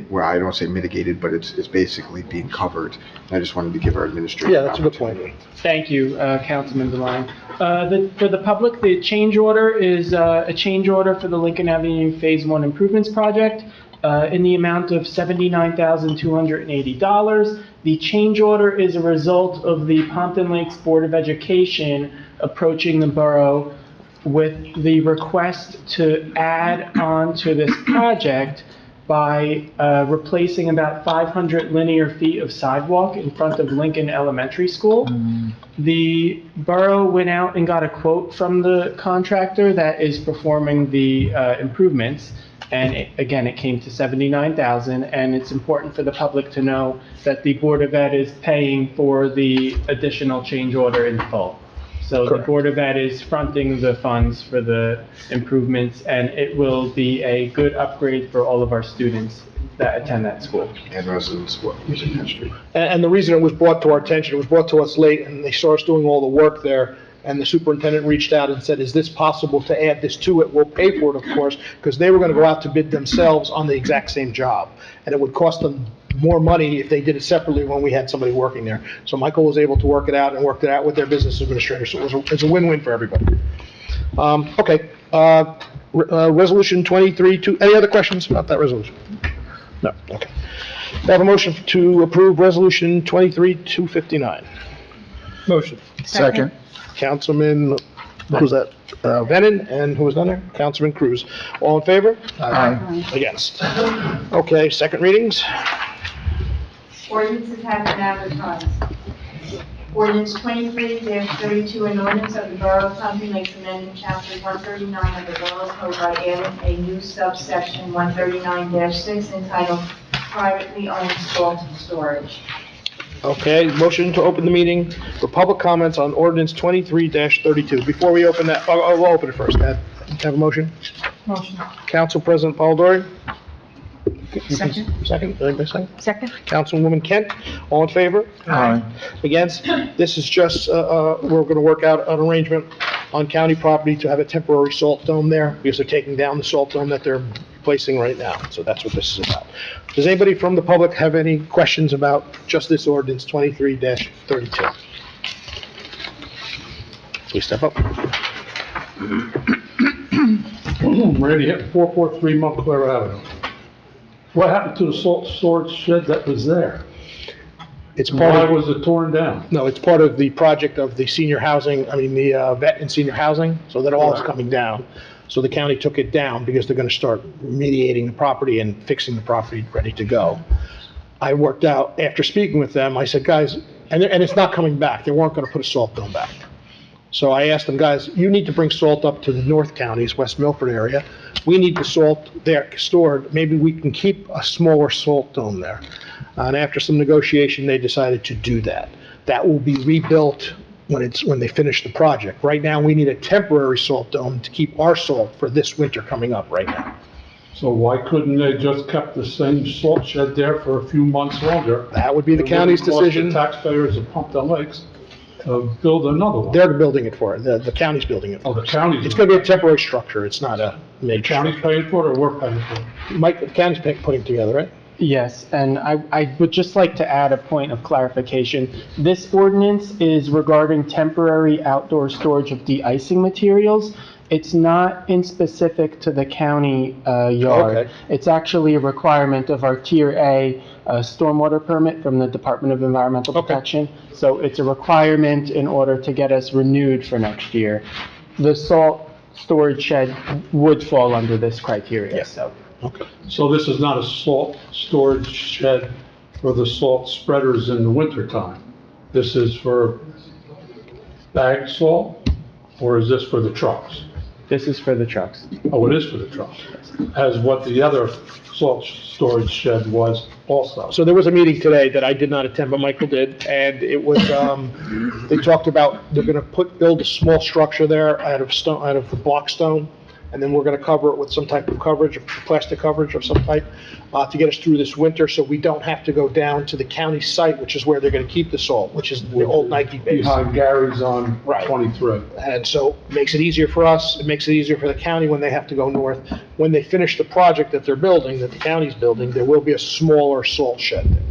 well, I don't want to say mitigated, but it's basically being covered. And I just wanted to give our administrator. Yeah, that's a good point. Thank you, Councilman Deline. For the public, the change order is a change order for the Lincoln Avenue Phase 1 Improvements Project in the amount of $79,280. The change order is a result of the Pompton Lakes Board of Education approaching the borough with the request to add on to this project by replacing about 500 linear feet of sidewalk in front of Lincoln Elementary School. The borough went out and got a quote from the contractor that is performing the improvements, and again, it came to $79,000, and it's important for the public to know that the Board of Ed is paying for the additional change order in full. So the Correct. Board of Ed is fronting the funds for the improvements, and it will be a good upgrade for all of our students that attend that school. And residents, using that street. And the reason it was brought to our attention, it was brought to us late, and they saw us doing all the work there, and the superintendent reached out and said, is this possible to add this to it? We'll pay for it, of course, because they were gonna go out to bid themselves on the exact same job. And it would cost them more money if they did it separately when we had somebody working there. So Michael was able to work it out and worked it out with their business administrator, so it's a win-win for everybody. Okay, resolution 23, any other questions about that resolution? No, okay. I have a motion to approve resolution 23-259. Motion. Second. Councilman, who's that? Venon, and who was down there? Councilman Cruz. All in favor? Aye. Against? Okay, second readings? Ordinances have been advertised. Ordinance 23-32, an ordinance of the Borough of Pompton Lakes amending Chapter 139 of the Borough's Code by adding a new subsection 139-6 entitled Privately Owned Salt Storage. Okay, motion to open the meeting for public comments on ordinance 23-32. Before we open that, we'll open it first. Have a motion? Motion. Council President Polidori? Second. Second, anybody second? Second? Councilwoman Kent, all in favor? Aye. Against? This is just, we're gonna work out an arrangement on county property to have a temporary salt dome there, because they're taking down the salt dome that they're placing right now. So that's what this is about. Does anybody from the public have any questions about just this ordinance 23-32? Please step up. Randy, hit 443 Montclair Avenue. What happened to the salt storage shed that was there? It's part Why of, was it torn down? no, it's part of the project of the senior housing, the vet and senior housing, so that all is coming down. So the county took it down because they're gonna start remediating the property and fixing the property ready to go. I worked out, after speaking with them, I said, guys, and it's not coming back, they weren't gonna put a salt dome back. So I asked them, guys, you need to bring salt up to the north counties, West Milford area. We need the salt there stored, maybe we can keep a smaller salt dome there. And after some negotiation, they decided to do that. That will be rebuilt when they finish the project. Right now, we need a temporary salt dome to keep our salt for this winter coming up right now. So why couldn't they just kept the same salt shed there for a few months longer? That would be the county's It wouldn't decision. cost the taxpayers of Pompton Lakes to build another one. They're building it for it, the county's building it. Oh, for the us. county's It's gonna be a temporary structure, it's not a The major county's structure. paying for it or we're paying for it? Mike, the county's putting it together, right? Yes, and I would just like to add a point of clarification. This ordinance is regarding temporary outdoor storage of de-icing materials. It's not in specific to the county yard. Okay. It's actually a requirement of our Tier A stormwater permit from the Department of Environmental Okay. Protection. So it's a requirement in order to get us renewed for next year. The salt storage shed would fall under this criteria, Yeah. so. Okay. So this is not a salt storage shed for the salt spreaders in the wintertime? This is for bagged salt, or is this for the trucks? This is for the trucks. Oh, it is for the trucks, as what the other salt storage shed was also. So there was a meeting today that I did not attend, but Michael did, and it was, they talked about, they're gonna build a small structure there out of stone, out of the block stone, and then we're gonna cover it with some type of coverage, plastic coverage of some type, to get us through this winter, so we don't have to go down to the county site, which is where they're gonna keep the salt, which is the old Nike base. Behind Gary's on Right. 23. And so it makes it easier for us, it makes it easier for the county when they have to go north. When they finish the project that they're building, that the county's building, there will be a smaller salt shed there.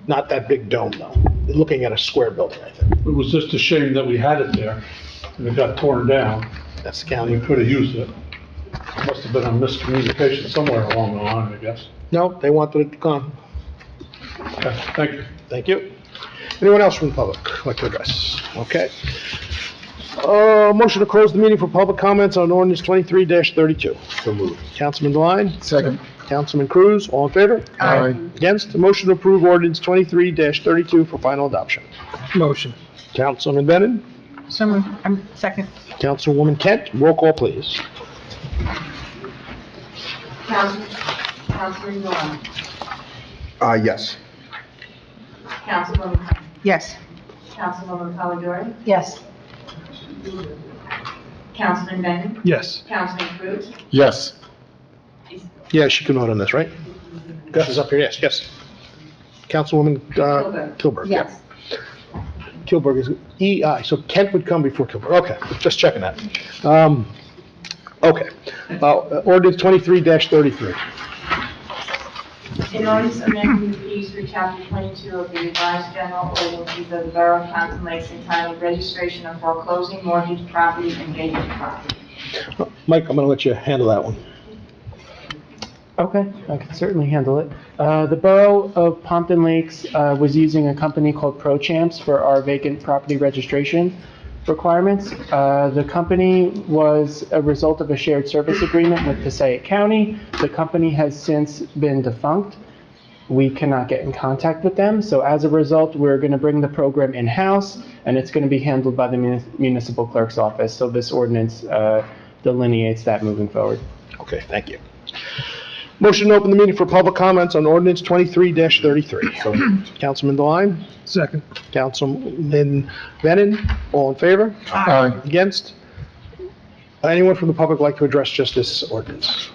Not that big dome though. They're looking at a square building, I think. It was just a shame that we had it there, and it got torn down. That's the We county. could have used it. Must have been a miscommunication somewhere along the line, I guess. No, they wanted it gone. Okay, thank you. Thank you. Anyone else from the public like to address? Okay. Motion to close the meeting for public comments on ordinance 23-32. So moved. Councilman Devine, Second. Councilman Cruz, all in favor? Aye. Against? Motion to approve ordinance 23-32 for final adoption. Motion. Councilman Bennett, So moved. Second. Councilwoman Kent, roll call, please. Councilman Dewan. Yes. Councilwoman, Yes. Councilwoman Polidori. Yes. Councilman Bennett. Yes. Councilman Cruz. Yes. Yes, you can vote on this, right? Gus is up here, yes, yes. Councilwoman, Kilburg. yeah. Yes. Kilburg is EI, so Kent would come before Kilburg, okay, just checking that. Okay, ordinance 23-33. In ordinance amending the fees for chapter 22 of the revised general ordinances of the Borough of Pompton Lakes entitled Registration of Foreclosing Mortgage Property and Vacant Property. Mike, I'm gonna let you handle that one. Okay, I can certainly handle it. The Borough of Pompton Lakes was using a company called ProChamps for our vacant property registration requirements. The company was a result of a shared service agreement with Passaic County. The company has since been defunct. We cannot get in contact with them, so as a result, we're going to bring the program in-house, and it's going to be handled by the municipal clerk's office. So this ordinance delineates that moving forward. Okay, thank you. Motion to open the meeting for public comments on ordinance 23-33. Councilman Devine, Second. Councilman Bennett, all in favor? Aye. Against? Anyone from the public like to address just this ordinance?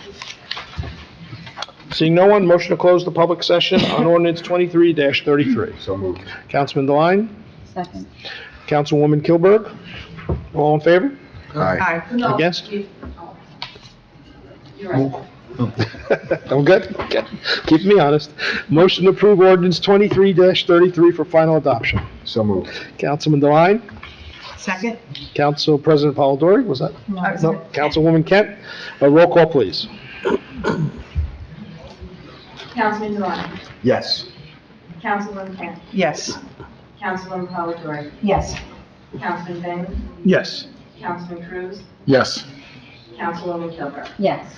Seeing no one, motion to close the public session on ordinance 23-33. So moved. Councilman Devine, Second. Councilwoman Kilburg, all in favor? Aye. No, Against? You're right. I'm good? Okay. Keep me honest. Motion to approve ordinance 23-33 for final adoption. So moved. Councilman Devine, Second? Council President Polidori, was that? No. No, Councilwoman Kent, roll call, please. Councilman Dewan. Yes. Councilwoman Kent. Yes. Councilwoman Polidori. Yes. Councilman Bennett. Yes. Councilman Cruz. Yes. Councilwoman Kilburn. Yes.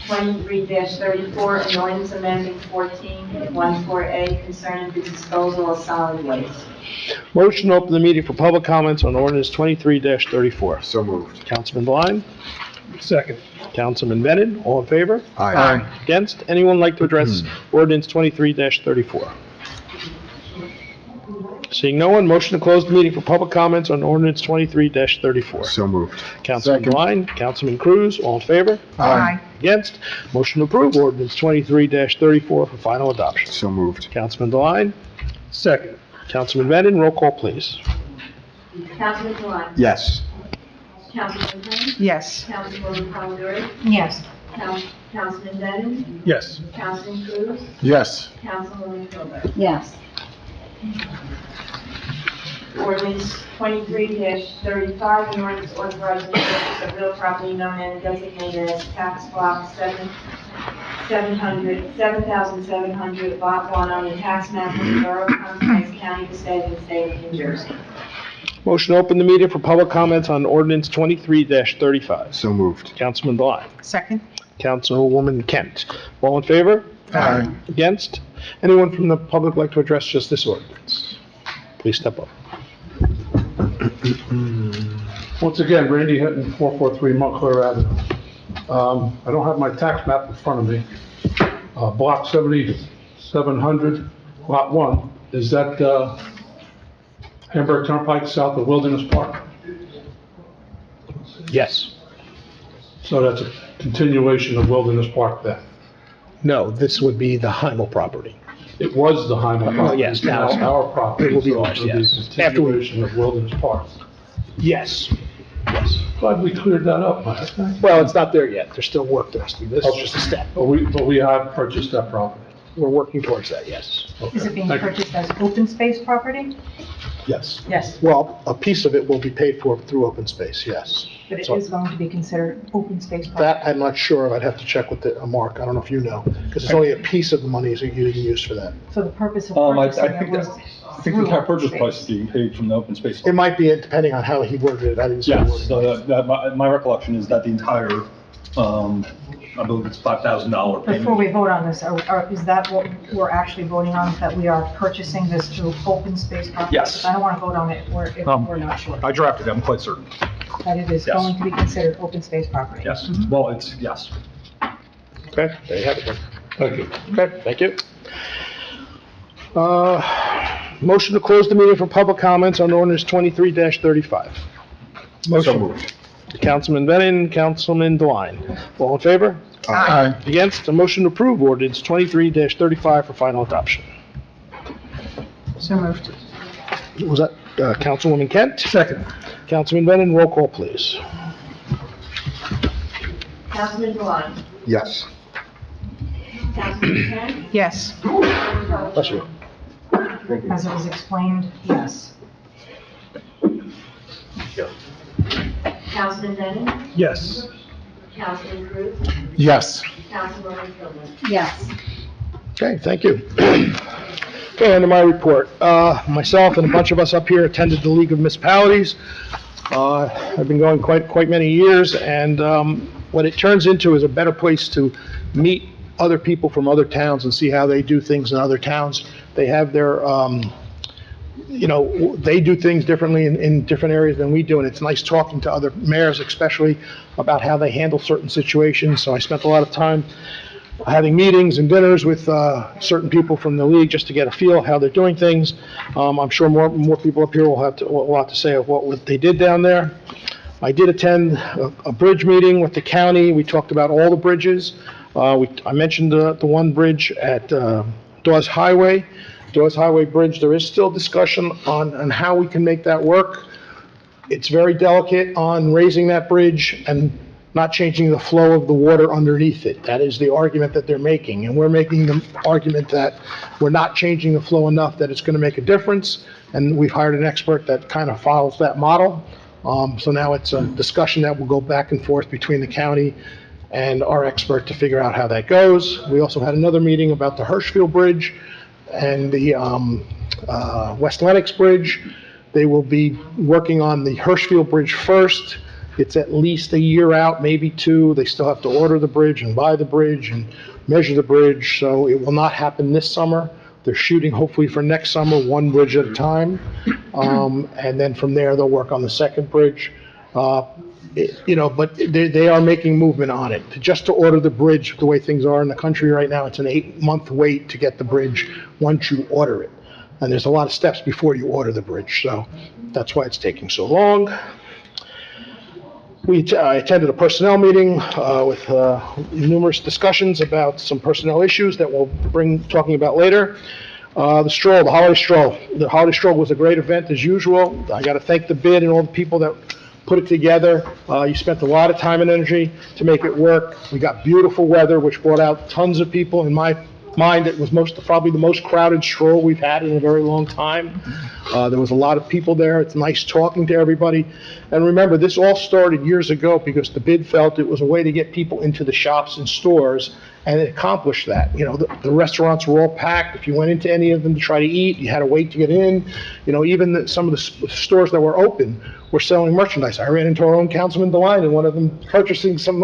23-34, an ordinance amending 1414A concerning the disposal of solid waste. Motion to open the meeting for public comments on ordinance 23-34. So moved. Councilman Blind, Second. Councilman Bennett, all in favor? Aye. Against? Anyone like to address ordinance 23-34? Seeing no one, motion to close the meeting for public comments on ordinance 23-34. So moved. Councilman Second. Blind, Councilman Cruz, all in favor? Aye. Against? Motion to approve ordinance 23-34 for final adoption. So moved. Councilman Blind, Second. Councilman Bennett, roll call, please. Councilman Dewan. Yes. Councilman Kent. Yes. Councilwoman Polidori. Yes. Councilman Bennett. Yes. Councilman Cruz. Yes. Councilwoman Kilburn. Yes. Ordinance 23-35, an ordinance authorizing the purchase of real property known and designated as tax block 7,700, lot 1 on the tax map of the Borough of Pompton, County of Passaic, and State of New Jersey. Motion to open the meeting for public comments on ordinance 23-35. So moved. Councilman Blind, Second? Councilwoman Kent, all in favor? Aye. Against? Anyone from the public like to address just this ordinance? Please step up. Once again, Randy Hinton, 443 Montclair Avenue. I don't have my tax map in front of me. Block 7700, Lot 1, is that Hamburg Turnpike south of Wilderness Park? Yes. So that's a continuation of Wilderness Park then? No, this would be the Heimel property. It was the Hyman property. yes, Now now our property. it will be so ours, it'll be yes. a continuation of Wilderness Park. Yes. Yes. Glad we cleared that up, Mike. Well, it's not there yet. There's still work there, Steve. This is just a step. But we have purchased that property. We're working towards that, yes. Is it being Thank you. purchased as open space property? Yes. Yes. Well, a piece of it will be paid for through open space, yes. But it So- is going to be considered open space property? That I'm not sure of. I'd have to check with Mark. I don't know if you know, because it's only a piece of the money that you can use for that. So the purpose of I purchasing it think was that, I think the entire purchase price is being paid from the open space. It might be, depending on how he worded it. I didn't see the Yes, wording. so my recollection is that the entire, I believe it's $5,000 payment. Before we vote on this, is that what we're actually voting on, that we are purchasing this through open space property? Yes. I don't want to vote on it if we're not sure. I drafted it, I'm quite certain. That it is Yes. going to be considered open space property? Yes, well, it's, yes. Okay, there you have it then. Thank you. Okay, thank you. Motion to close the meeting for public comments on ordinance 23-35. So moved. Councilman Bennett, Councilman DeWine. All in favor? Aye. Against? A motion to approve ordinance 23-35 for final adoption. So moved. Was that Councilwoman Kent? Second. Councilman Bennett, roll call, please. Councilman Dewan. Yes. Councilman Kent. Yes. Councilwoman Polidori. Bless you. As it was explained, yes. Councilman Bennett. Yes. Councilman Cruz. Yes. Councilwoman Kilburn. Yes. Okay, thank you. Okay, under my report, myself and a bunch of us up here attended the League of Municipalities. I've been going quite many years, and what it turns into is a better place to meet other people from other towns and see how they do things in other towns. They have their, they do things differently in different areas than we do, and it's nice talking to other mayors, especially about how they handle certain situations. So I spent a lot of time having meetings and dinners with certain people from the league just to get a feel of how they're doing things. I'm sure more people up here will have a lot to say of what they did down there. I did attend a bridge meeting with the county. We talked about all the bridges. I mentioned the one bridge at Dawes Highway. Dawes Highway Bridge, there is still discussion on how we can make that work. It's very delicate on raising that bridge and not changing the flow of the water underneath it. That is the argument that they're making. And we're making the argument that we're not changing the flow enough that it's going to make a difference. And we've hired an expert that kind of follows that model. So now it's a discussion that will go back and forth between the county and our expert to figure out how that goes. We also had another meeting about the Hirschfield Bridge and the West Lennox Bridge. They will be working on the Hirschfield Bridge first. It's at least a year out, maybe two. They still have to order the bridge and buy the bridge and measure the bridge, so it will not happen this summer. They're shooting hopefully for next summer, one bridge at a time. And then from there, they'll work on the second bridge. But they are making movement on it. Just to order the bridge, the way things are in the country right now, it's an 8-month wait to get the bridge once you order it. And there's a lot of steps before you order the bridge, so that's why it's taking so long. I attended a personnel meeting with numerous discussions about some personnel issues that we'll talking about later. The holiday stroll. The holiday stroll was a great event as usual. I got to thank the bid and all the people that put it together. You spent a lot of time and energy to make it work. We got beautiful weather, which brought out tons of people. In my mind, it was probably the most crowded stroll we've had in a very long time. There was a lot of people there. It's nice talking to everybody. And remember, this all started years ago because the bid felt it was a way to get people into the shops and stores, and it accomplished that. The restaurants were all packed. If you went into any of them to try to eat, you had to wait to get in. Even some of the stores that were open were selling merchandise. I ran into our own Councilman DeLine and one of them purchasing some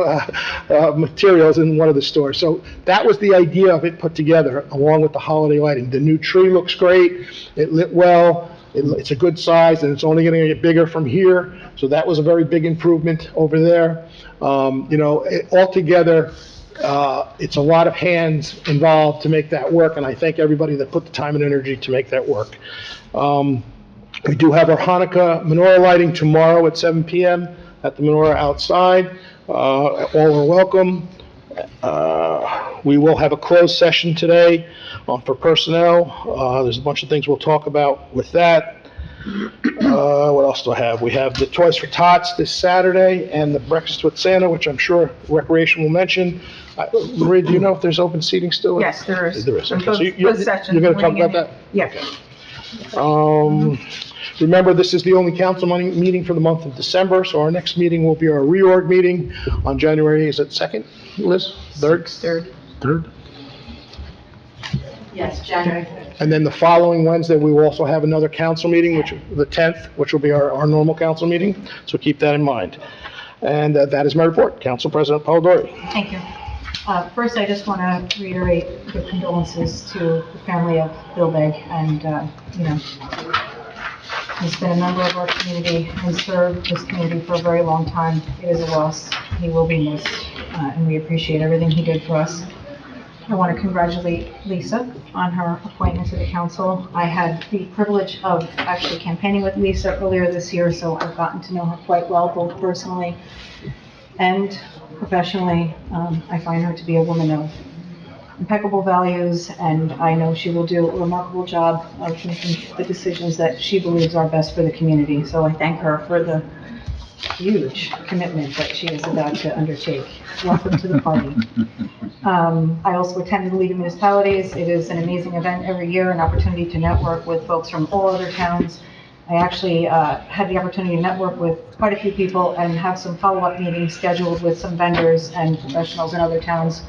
materials in one of the stores. So that was the idea of it put together, along with the holiday lighting. The new tree looks great. It lit well. It's a good size, and it's only going to get bigger from here. So that was a very big improvement over there. Altogether, it's a lot of hands involved to make that work, and I thank everybody that put the time and energy to make that work. We do have our Hanukkah menorah lighting tomorrow at 7 p.m. at the menorah outside. All are welcome. We will have a closed session today for personnel. There's a bunch of things we'll talk about with that. What else do I have? We have the Toys for Tots this Saturday and the Breakfast with Santa, which I'm sure Recreation will mention. Maria, do you know if there's open seating still? Yes, there is. There is. Okay. So Both you're sessions. going to talk about that? Yeah. Remember, this is the only council meeting for the month of December, so our next meeting will be our reorg meeting on January, is it 2nd, Liz? 3rd? 3rd? Yes, January 5th. And then the following Wednesday, we will also have another council meeting, the 10th, which will be our normal council meeting, so keep that in mind. And that is my report. Council President Polidori. Thank you. First, I just want to reiterate the condolences to the family of Bill Begg, and, he's been a member of our community and served this community for a very long time. It is a loss. He will be missed, and we appreciate everything he did for us. I want to congratulate Lisa on her appointment to the council. I had the privilege of actually campaigning with Lisa earlier this year, so I've gotten to know her quite well, both personally and professionally. I find her to be a woman of impeccable values, and I know she will do a remarkable job of making the decisions that she believes are best for the community. So I thank her for the huge commitment that she is about to undertake. Welcome to the party. I also attended the League of Municipalities. It is an amazing event every year, an opportunity to network with folks from all other towns. I actually had the opportunity to network with quite a few people and have some follow-up meetings scheduled with some vendors and professionals in other towns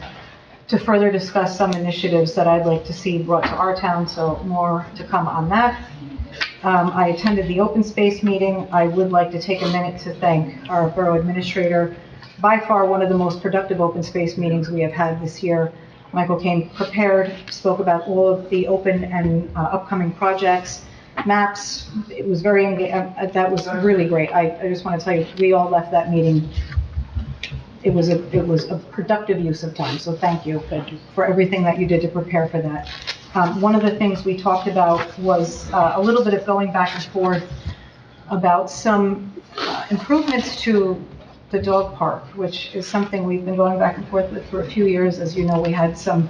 to further discuss some initiatives that I'd like to see brought to our town, so more to come on that. I attended the open space meeting. I would like to take a minute to thank our borough administrator. By far one of the most productive open space meetings we have had this year. Michael came prepared, spoke about all of the open and upcoming projects, maps. It was that was really great. I just want to tell you, we all left that meeting. It was a productive use of time, so thank you for everything that you did to prepare for that. One of the things we talked about was a little bit of going back and forth about some improvements to the dog park, which is something we've been going back and forth with for a few years. As you know, we had some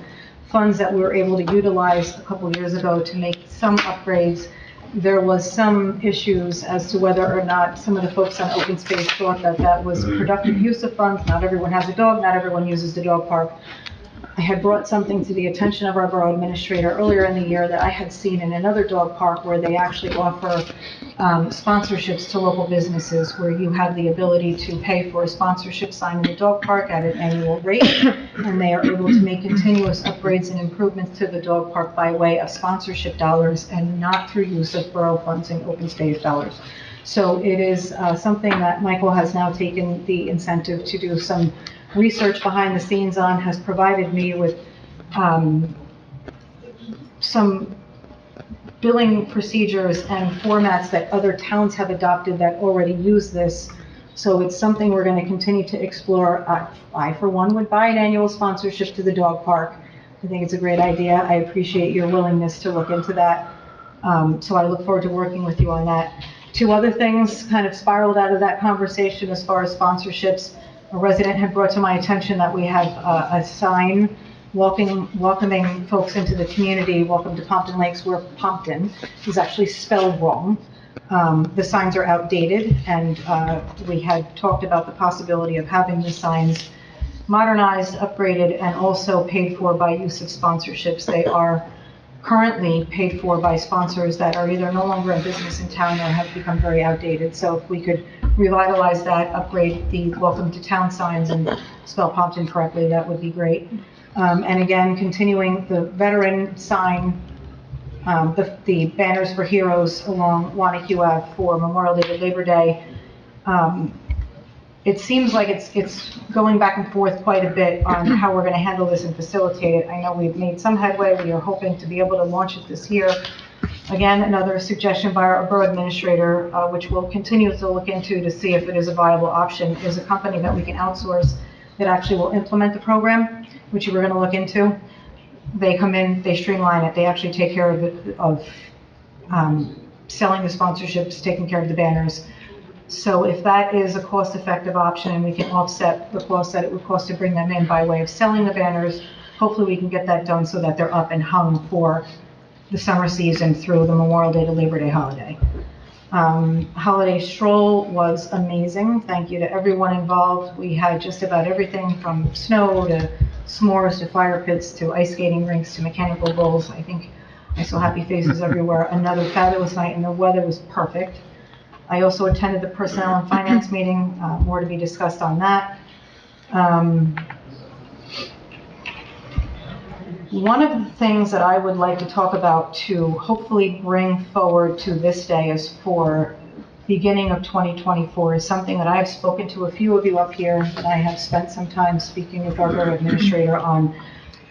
funds that we were able to utilize a couple years ago to make some upgrades. There was some issues as to whether or not some of the folks on open space thought that that was productive use of funds. Not everyone has a dog, not everyone uses the dog park. I had brought something to the attention of our borough administrator earlier in the year that I had seen in another dog park where they actually offer sponsorships to local businesses, where you have the ability to pay for a sponsorship sign in the dog park at an annual rate, and they are able to make continuous upgrades and improvements to the dog park by way of sponsorship dollars and not through use of borough funds and open space dollars. So it is something that Michael has now taken the incentive to do some research behind the scenes on, has provided me with some billing procedures and formats that other towns have adopted that already use this. So it's something we're going to continue to explore. I, for one, would buy an annual sponsorship to the dog park. I think it's a great idea. I appreciate your willingness to look into that. So I look forward to working with you on that. Two other things kind of spiraled out of that conversation as far as sponsorships. A resident had brought to my attention that we have a sign welcoming folks into the community, welcome to Pompton Lakes, where Pompton is actually spelled wrong. The signs are outdated, and we had talked about the possibility of having the signs modernized, upgraded, and also paid for by use of sponsorships. They are currently paid for by sponsors that are either no longer in business in town or have become very outdated. So if we could revitalize that, upgrade the welcome to town signs and spell Pompton correctly, that would be great. And again, continuing the veteran sign, the banners for heroes along Wanacue Ave for Memorial Day to Labor Day. It seems like it's going back and forth quite a bit on how we're going to handle this and facilitate it. I know we've made some headway. We are hoping to be able to launch it this year. Again, another suggestion by our borough administrator, which we'll continue to look into to see if it is a viable option, is a company that we can outsource that actually will implement the program, which we're going to look into. They come in, they streamline it, they actually take care of selling the sponsorships, taking care of the banners. So if that is a cost-effective option and we can offset the cost that it would cost to bring them in by way of selling the banners, hopefully we can get that done so that they're up and hung for the summer season through the Memorial Day to Labor Day holiday. Holiday stroll was amazing. Thank you to everyone involved. We had just about everything from snow to s'mores to fire pits to ice skating rinks to mechanical bulls. I think I saw happy faces everywhere. Another fabulous night, and the weather was perfect. I also attended the Personnel and Finance meeting, more to be discussed on that. One of the things that I would like to talk about to hopefully bring forward to this day is for beginning of 2024 is something that I've spoken to a few of you up here, and I have spent some time speaking with our borough administrator on.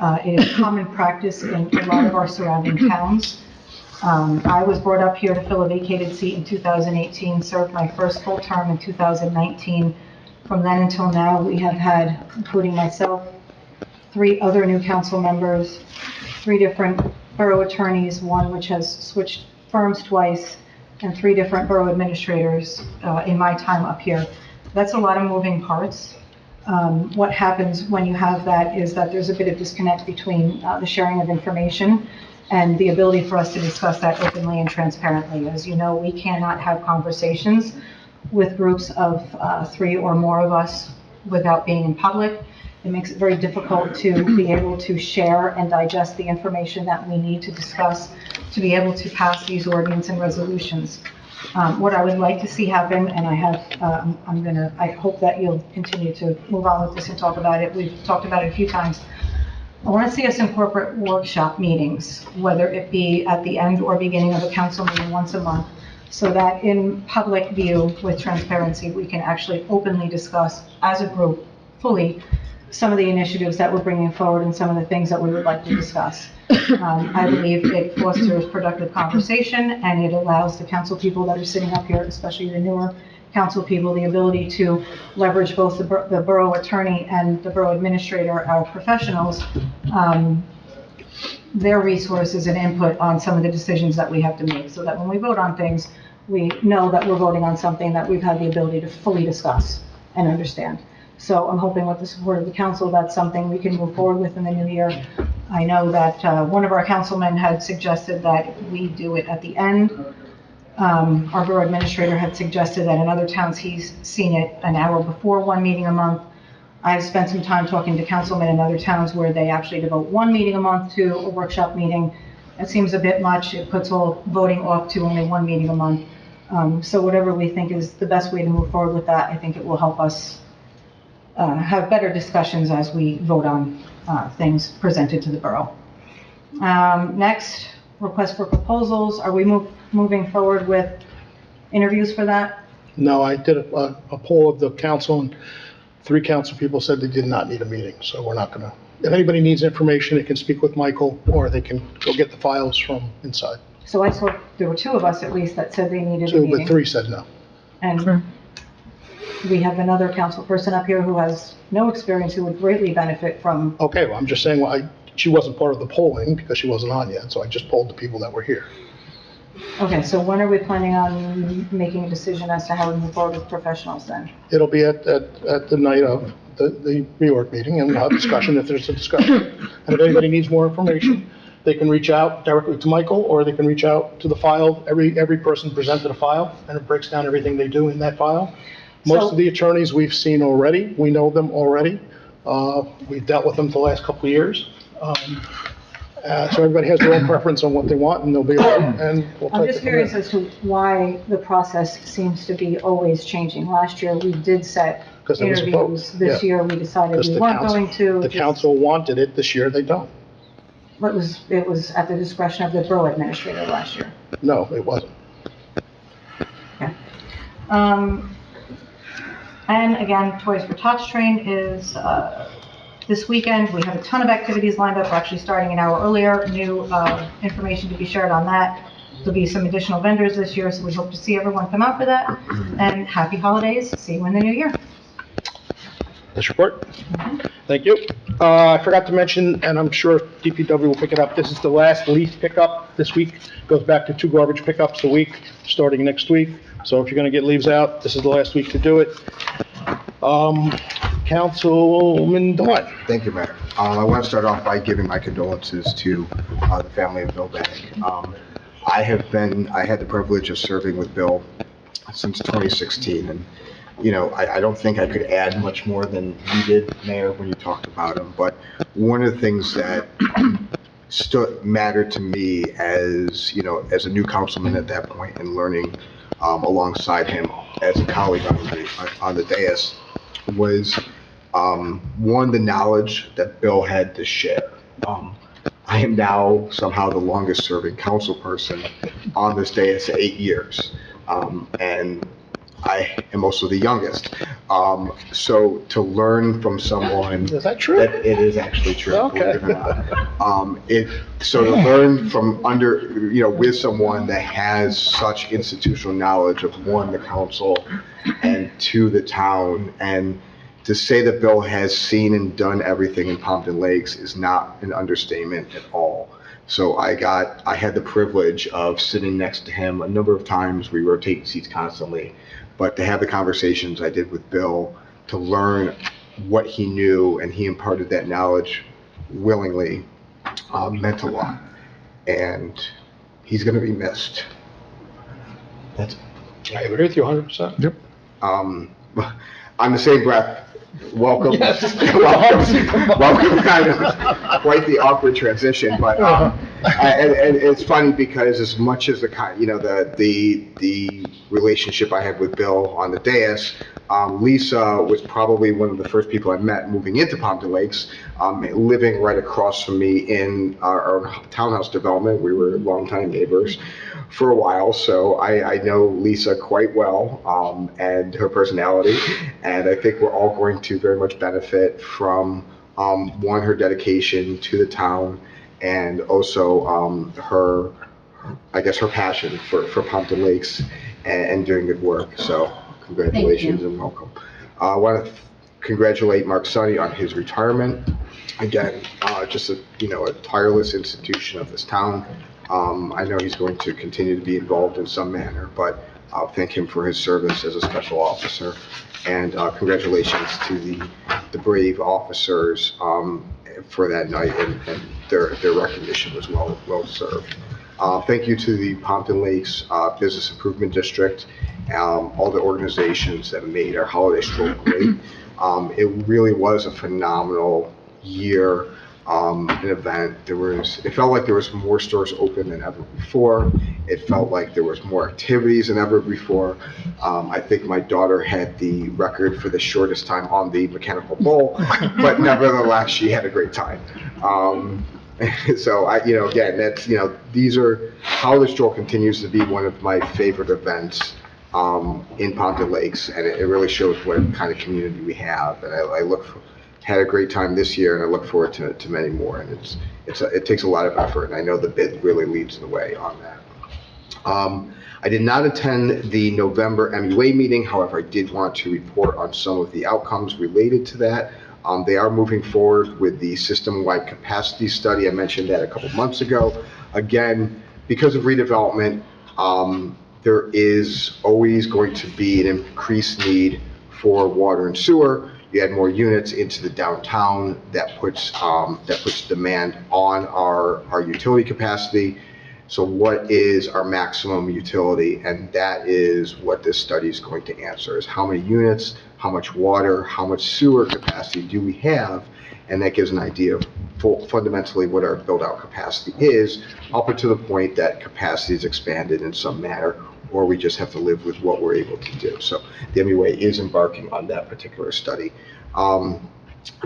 It is common practice in a lot of our surrounding towns. I was brought up here to fill a vacated seat in 2018, served my first full term in 2019. From then until now, we have had, including myself, 3 other new council members, 3 different borough attorneys, one which has switched firms twice, and 3 different borough administrators in my time up here. That's a lot of moving parts. What happens when you have that is that there's a bit of disconnect between the sharing of information and the ability for us to discuss that openly and transparently. As you know, we cannot have conversations with groups of 3 or more of us without being in public. It makes it very difficult to be able to share and digest the information that we need to discuss to be able to pass these ordinances and resolutions. What I would like to see happen, and I hope that you'll continue to move on with this and talk about it. We've talked about it a few times. I want to see us incorporate workshop meetings, whether it be at the end or beginning of a council meeting once a month, so that in public view with transparency, we can actually openly discuss as a group fully some of the initiatives that we're bringing forward and some of the things that we would like to discuss. I believe it fosters productive conversation, and it allows the council people that are sitting up here, especially the newer council people, the ability to leverage both the borough attorney and the borough administrator, our professionals, their resources and input on some of the decisions that we have to make, so that when we vote on things, we know that we're voting on something that we've had the ability to fully discuss and understand. So I'm hoping with the support of the council, that's something we can move forward with in the new year. I know that one of our councilmen had suggested that we do it at the end Our borough administrator had suggested that in other towns, he's seen it an hour before one meeting a month. I've spent some time talking to councilmen in other towns where they actually devote one meeting a month to a workshop meeting. It seems a bit much. It puts all voting off to only one meeting a month. So whatever we think is the best way to move forward with that, I think it will help us have better discussions as we vote on things presented to the borough. Next, request for proposals. Are we moving forward with interviews for that? No, I did a poll of the council, and 3 council people said they did not need a meeting, so we're not gonna. If anybody needs information, they can speak with Michael, or they can go get the files from inside. So I saw there were 2 of us at least that said they needed a 2, meeting. but 3 said no. And we have another council person up here who has no experience, who would greatly benefit from. Okay, well, I'm just saying, she wasn't part of the polling because she wasn't on yet, so I just polled the people that were here. Okay, so when are we planning on making a decision as to how we move forward with professionals then? It'll be at the night of the reorg meeting, and we'll have discussion if there's a discussion. And if anybody needs more information, they can reach out directly to Michael, or they can reach out to the file. Every person presented a file, and it breaks down everything they do in that file. Most of the attorneys we've seen already, we know them already. We've dealt with them the last couple of years. So everybody has their own preference on what they want, and they'll be, and we'll take I'm it just from curious there. as to why the process seems to be always changing. Last year, we did set 'Cause there was a vote, interviews. This yeah. year, we decided Because we the weren't council- going to. The council wanted it, this year they don't. It was at the discretion of the borough administrator last year. No, it wasn't. Okay. And again, Toys for Tots Train is this weekend. We have a ton of activities lined up. We're actually starting an hour earlier. New information to be shared on that. There'll be some additional vendors this year, so we hope to see everyone come out for that. And happy holidays. See you in the new year. This report? Thank you. I forgot to mention, and I'm sure DPW will pick it up, this is the last leaf pickup this week. Goes back to 2 garbage pickups a week, starting next week. So if you're gonna get leaves out, this is the last week to do it. Councilman Dewan. Thank you, Mayor. I want to start off by giving my condolences to the family of Bill Bank. I had the privilege of serving with Bill since 2016, and, you know, I don't think I could add much more than you did, Mayor, when you talked about him, but one of the things that mattered to me as, you know, as a new councilman at that point and learning alongside him as a colleague on the dais was, one, the knowledge that Bill had to share. I am now somehow the longest serving council person on this dais, 8 years. And I am also the youngest. So to learn from someone. Is that true? That it is actually true. Okay. Believe it or not. So to learn from with someone that has such institutional knowledge of, 1, the council, and 2, the town, and to say that Bill has seen and done everything in Pompton Lakes is not an understatement at all. So I had the privilege of sitting next to him a number of times. We rotate seats constantly, but to have the conversations I did with Bill, to learn what he knew, and he imparted that knowledge willingly, meant a lot. And he's going to be missed. That's I agree with you 100%. Yep. on the same breath, welcome. Yes. welcome, kind of quite the awkward transition, but and it's funny because as much as the relationship I had with Bill on the dais, Lisa was probably one of the first people I met moving into Pompton Lakes, living right across from me in our townhouse development. We were longtime neighbors for a while, so I know Lisa quite well, and her personality, and I think we're all going to very much benefit from, 1, her dedication to the town, and also her passion for Pompton Lakes and doing good work. So congratulations and welcome. I want to congratulate Mark Sonny on his retirement. Again, just a tireless institution of this town. I know he's going to continue to be involved in some manner, but I'll thank him for his service as a special officer. And congratulations to the brave officers for that night, and their recognition was well served. Thank you to the Pompton Lakes Business Improvement District, all the organizations that made our holiday stroll great. It really was a phenomenal year, an event. It felt like there was more stores open than ever before. It felt like there was more activities than ever before. I think my daughter had the record for the shortest time on the mechanical bull, but nevertheless, she had a great time. So again, Holiday Stroll continues to be one of my favorite events in Pompton Lakes, and it really shows what kind of community we have. And had a great time this year, and I look forward to many more. And it takes a lot of effort, and I know the bid really leads the way on that. I did not attend the November MUA meeting. However, I did want to report on some of the outcomes related to that. They are moving forward with the system-wide capacity study. I mentioned that a couple months ago. Again, because of redevelopment, there is always going to be an increased need for water and sewer. You add more units into the downtown, that puts demand on our utility capacity. So what is our maximum utility? And that is what this study is going to answer, is how many units, how much water, how much sewer capacity do we have? And that gives an idea of fundamentally what our build-out capacity is, up to the point that capacity is expanded in some manner, or we just have to live with what we're able to do. So the MUA is embarking on that particular study.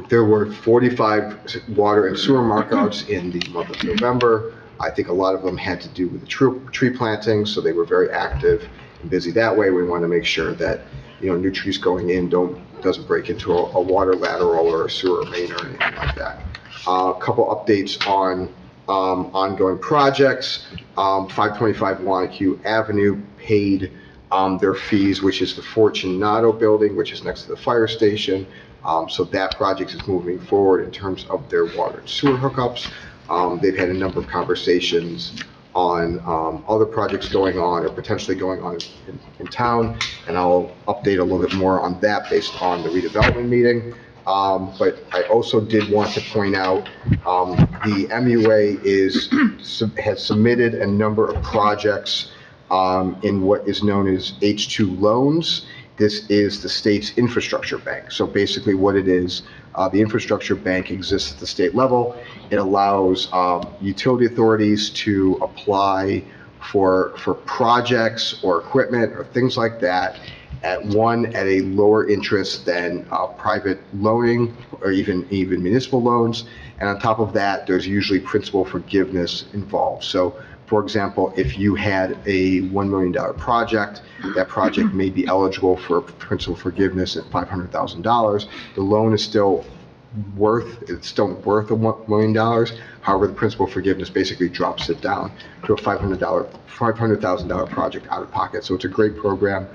There were 45 water and sewer markouts in the month of November. I think a lot of them had to do with the tree planting, so they were very active and busy that way. We want to make sure that new trees going in doesn't break into a water lateral or a sewer main or anything like that. A couple updates on ongoing projects. 525 Wanacue Avenue paid their fees, which is the Fortunato building, which is next to the fire station. So that project is moving forward in terms of their water and sewer hookups. They've had a number of conversations on other projects going on or potentially going on in town, and I'll update a little bit more on that based on the redevelopment meeting. But I also did want to point out the MUA has submitted a number of projects in what is known as H2 loans. This is the state's infrastructure bank. So basically what it is, the infrastructure bank exists at the state level. It allows utility authorities to apply for projects or equipment or things like that at a lower interest than private loaning or even municipal loans. And on top of that, there's usually principal forgiveness involved. So for example, if you had a $1 million project, that project may be eligible for principal forgiveness at $500,000. The loan is still worth $1 million. However, the principal forgiveness basically drops it down to a $500,000 project out of pocket. So it's a great program.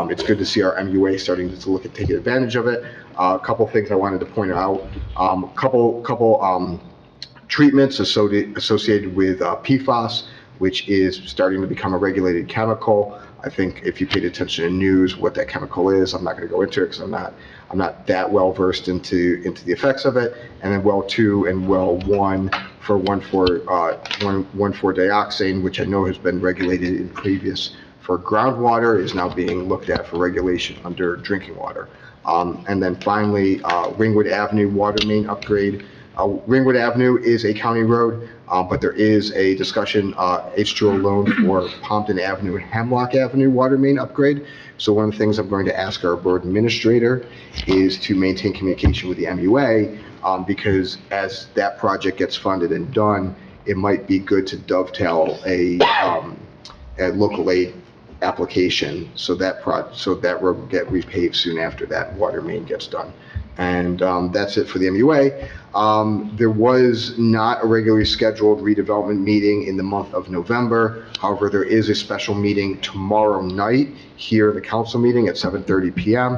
It's good to see our MUA starting to look at taking advantage of it. A couple things I wanted to point out. Couple treatments associated with PFAS, which is starting to become a regulated chemical. I think if you paid attention to news, what that chemical is, I'm not going to go into it because I'm not that well versed into the effects of it. And then well 2 and well 1 for 1,4-dioxane, which I know has been regulated in previous for groundwater, is now being looked at for regulation under drinking water. And then finally, Ringwood Avenue water main upgrade. Ringwood Avenue is a county road, but there is a discussion, H2O loan for Pompton Avenue and Hemlock Avenue water main upgrade. So one of the things I'm going to ask our board administrator is to maintain communication with the MUA, because as that project gets funded and done, it might be good to dovetail a local aid application so that road will get repaved soon after that water main gets done. And that's it for the MUA. There was not a regularly scheduled redevelopment meeting in the month of November. However, there is a special meeting tomorrow night here in the council meeting at 7:30 p.m.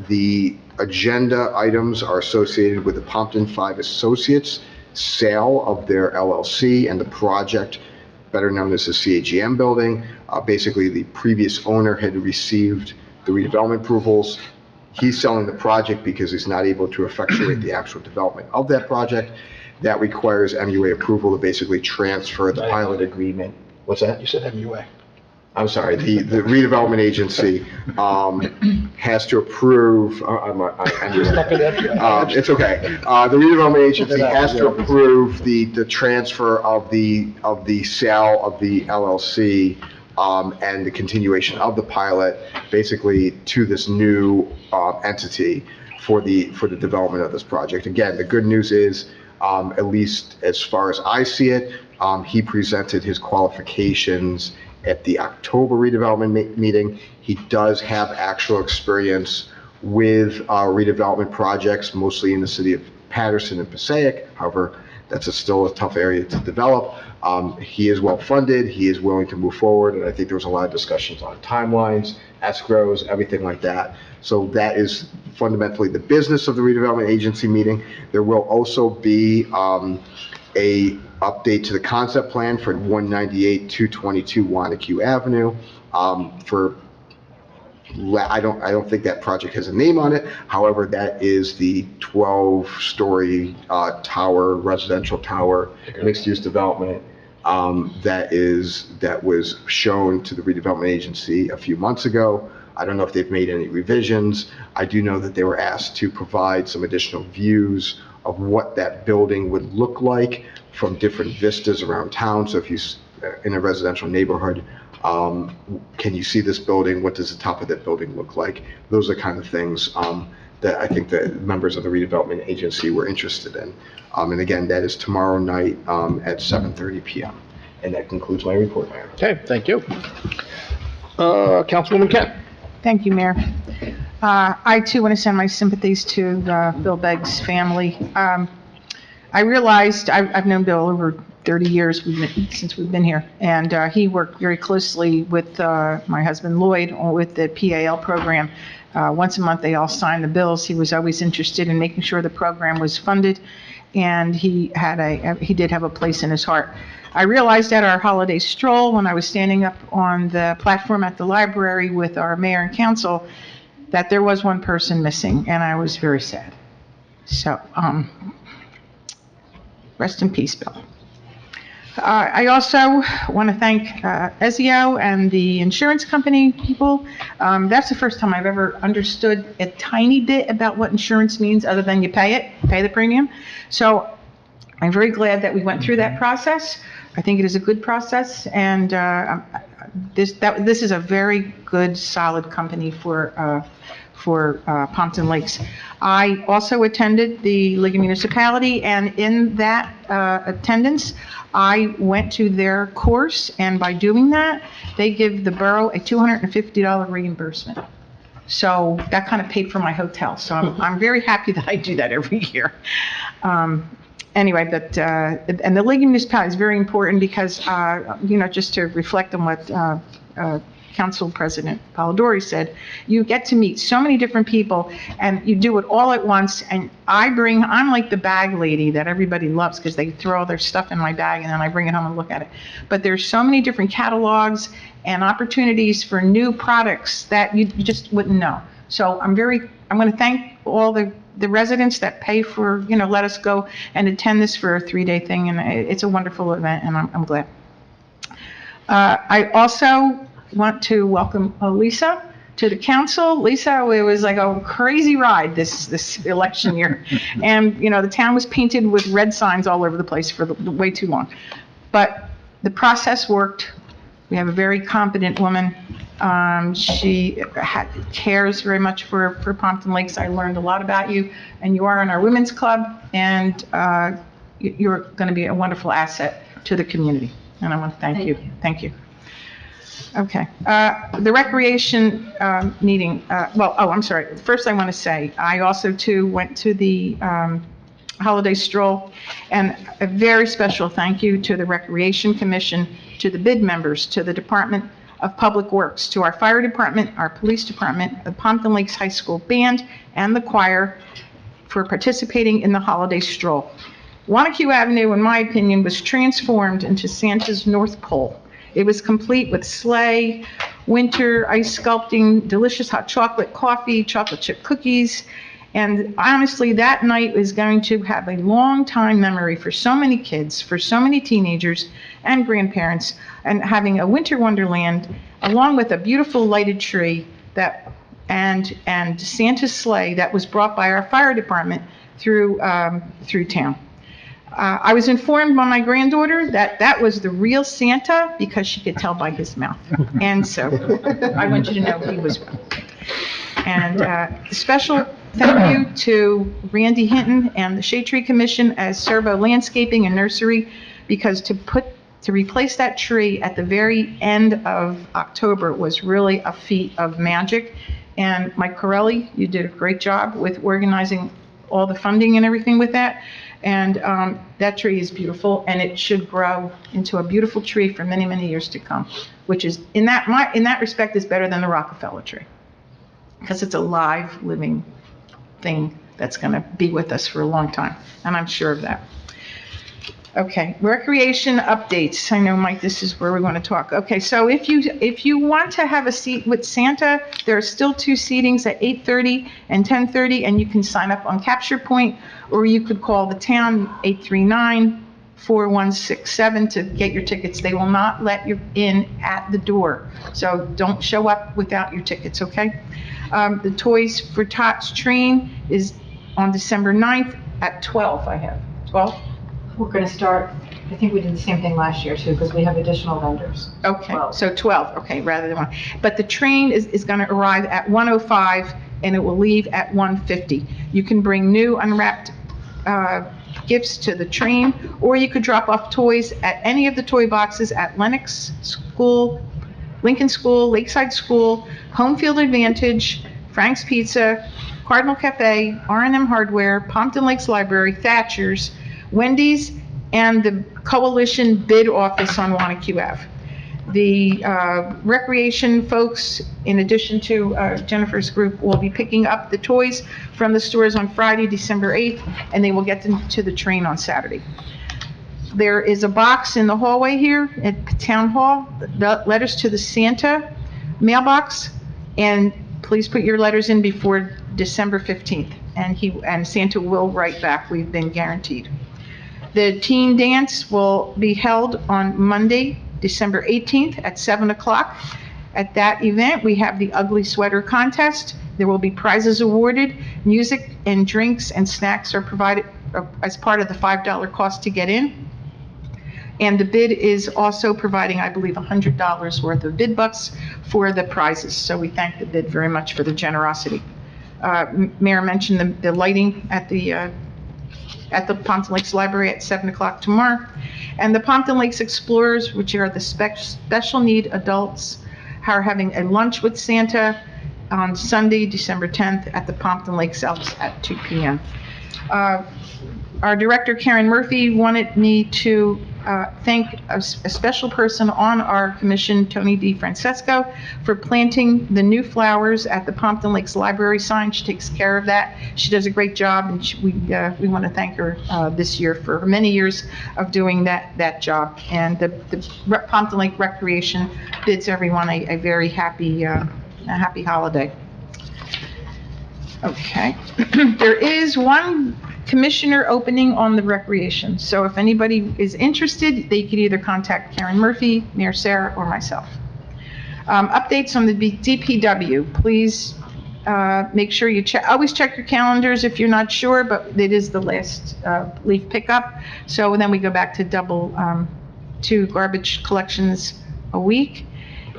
The agenda items are associated with the Pompton 5 Associates sale of their LLC and the project better known as the CAGM building. Basically, the previous owner had received the redevelopment approvals. He's selling the project because he's not able to effectuate the actual development of that project. That requires MUA approval to basically transfer the pilot agreement. What's that? You said MUA. I'm sorry, the redevelopment agency, has to approve, it's okay. The redevelopment agency has to approve the transfer of the sale of the LLC, and the continuation of the pilot, basically to this new, entity for the development of this project. Again, the good news is, at least as far as I see it, he presented his qualifications at the October redevelopment meeting. He does have actual experience with redevelopment projects, mostly in the city of Patterson and Passaic. However, that's still a tough area to develop. He is well-funded, he is willing to move forward, and I think there was a lot of discussions on timelines, escrows, everything like that. So that is fundamentally the business of the redevelopment agency meeting. There will also be a update to the concept plan for 198-222 Wanacue Avenue. I don't think that project has a name on it. However, that is the 12-story tower, residential tower, mixed-use development that was shown to the redevelopment agency a few months ago. I don't know if they've made any revisions. I do know that they were asked to provide some additional views of what that building would look like from different vistas around town. So if you're in a residential neighborhood, can you see this building? What does the top of that building look like? Those are kind of things that I think the members of the redevelopment agency were interested in. And again, that is tomorrow night at 7:30 p.m. And that concludes my report, Mayor. Okay, thank you. Councilwoman Kent. Thank you, Mayor. I too want to send my sympathies to Bill Begg's family. I realized I've known Bill over 30 years since we've been here, and he worked very closely with my husband Lloyd with the PAL program. Once a month, they all signed the bills. He was always interested in making sure the program was funded, and he did have a place in his heart. I realized at our holiday stroll, when I was standing up on the platform at the library with our mayor and council, that there was one person missing, and I was very sad. So, rest in peace, Bill. I also want to thank Ezio and the insurance company people. That's the first time I've ever understood a tiny bit about what insurance means, other than you pay the premium. So I'm very glad that we went through that process. I think it is a good process, and this is a very good, solid company for Pompton Lakes. I also attended the League of Municipality, and in that attendance, I went to their course, and by doing that, they give the borough a $250 reimbursement. So that kind of paid for my hotel. So I'm very happy that I do that every year. Anyway, but, and the League of Municipalities is very important because, just to reflect on what Council President Polidori said, you get to meet so many different people, and you do it all at once, and I'm like the bag lady that everybody loves, because they throw all their stuff in my bag, and then I bring it home and look at it. But there's so many different catalogs and opportunities for new products that you just wouldn't know. So I'm going to thank all the residents that pay for, let us go and attend this for a 3-day thing, and it's a wonderful event, and I'm glad. I also want to welcome Lisa to the council. Lisa, it was like a crazy ride this election year. And, the town was painted with red signs all over the place for way too long. But the process worked. We have a very competent woman. She cares very much for Pompton Lakes. I learned a lot about you, and you are in our women's club, and you're going to be a wonderful asset to the community. And I want to thank you. Thank you. Okay. The recreation meeting, I'm sorry. First, I want to say, I also, too, went to the holiday stroll, and a very special thank you to the Recreation Commission, to the bid members, to the Department of Public Works, to our fire department, our police department, the Pompton Lakes High School Band, and the choir for participating in the holiday stroll. Wanacue Avenue, in my opinion, was transformed into Santa's North Pole. It was complete with sleigh, winter ice sculpting, delicious hot chocolate, coffee, chocolate chip cookies, And honestly, that night is going to have a long time memory for so many kids, for so many teenagers and grandparents, and having a winter wonderland along with a beautiful lighted tree that and Santa's sleigh that was brought by our fire department through town. I was informed by my granddaughter that that was the real Santa because she could tell by his mouth. And so I want you to know he was real. And special thank you to Randy Hinton and the Shade Tree Commission as Servo Landscaping and Nursery, because to replace that tree at the very end of October was really a feat of magic. And Mike Corelli, you did a great job with organizing all the funding and everything with that. And that tree is beautiful, and it should grow into a beautiful tree for many, many years to come, which is, in that respect, is better than the Rockefeller tree, because it's a live, living thing that's going to be with us for a long time, and I'm sure of that. Okay, recreation updates. I know, Mike, this is where we want to talk. Okay, so if you want to have a seat with Santa, there are still 2 seatings at 8:30 and 10:30, and you can sign up on Capture Point, or you could call the town 839-4167 to get your tickets. They will not let you in at the door, so don't show up without your tickets, okay? The Toys for Tots train is on December 9th at 12, I have. 12? We're going to start, I think we did the same thing last year too, because we have additional vendors. Okay, 12. so 12, okay, rather than 1. But the train is going to arrive at 1:05 and it will leave at 1:50. You can bring new unwrapped gifts to the train, or you could drop off toys at any of the toy boxes at Lennox School, Lincoln School, Lakeside School, Home Field Advantage, Frank's Pizza, Cardinal Cafe, R&M Hardware, Pompton Lakes Library, Thatcher's, Wendy's, and the Coalition bid office on Wanacue Ave. The recreation folks, in addition to Jennifer's group, will be picking up the toys from the stores on Friday, December 8th, and they will get them to the train on Saturday. There is a box in the hallway here at Town Hall, the letters to the Santa mailbox, and please put your letters in before December 15th, and Santa will write back. We've been guaranteed. The teen dance will be held on Monday, December 18th at 7 o'clock. At that event, we have the Ugly Sweater Contest. There will be prizes awarded. Music and drinks and snacks are provided as part of the $5 cost to get in. And the bid is also providing, I believe, $100 worth of bid bucks for the prizes. So we thank the bid very much for the generosity. Mayor mentioned the lighting at the Pompton Lakes Library at 7 o'clock tomorrow. And the Pompton Lakes Explorers, which are the special need adults, are having a lunch with Santa on Sunday, December 10th at the Pompton Lakes Elks at 2 p.m. Our director, Karen Murphy, wanted me to thank a special person on our commission, Tony DeFrancesco, for planting the new flowers at the Pompton Lakes Library sign. She takes care of that. She does a great job, and we want to thank her this year for many years of doing that job. And the Pompton Lake Recreation bids everyone a very happy holiday. Okay. There is one commissioner opening on the recreation. So if anybody is interested, they could either contact Karen Murphy, Mayor Sarah, or myself. Updates on the DPW. Please make sure you always check your calendars if you're not sure, but it is the last leaf pickup. So then we go back to two garbage collections a week.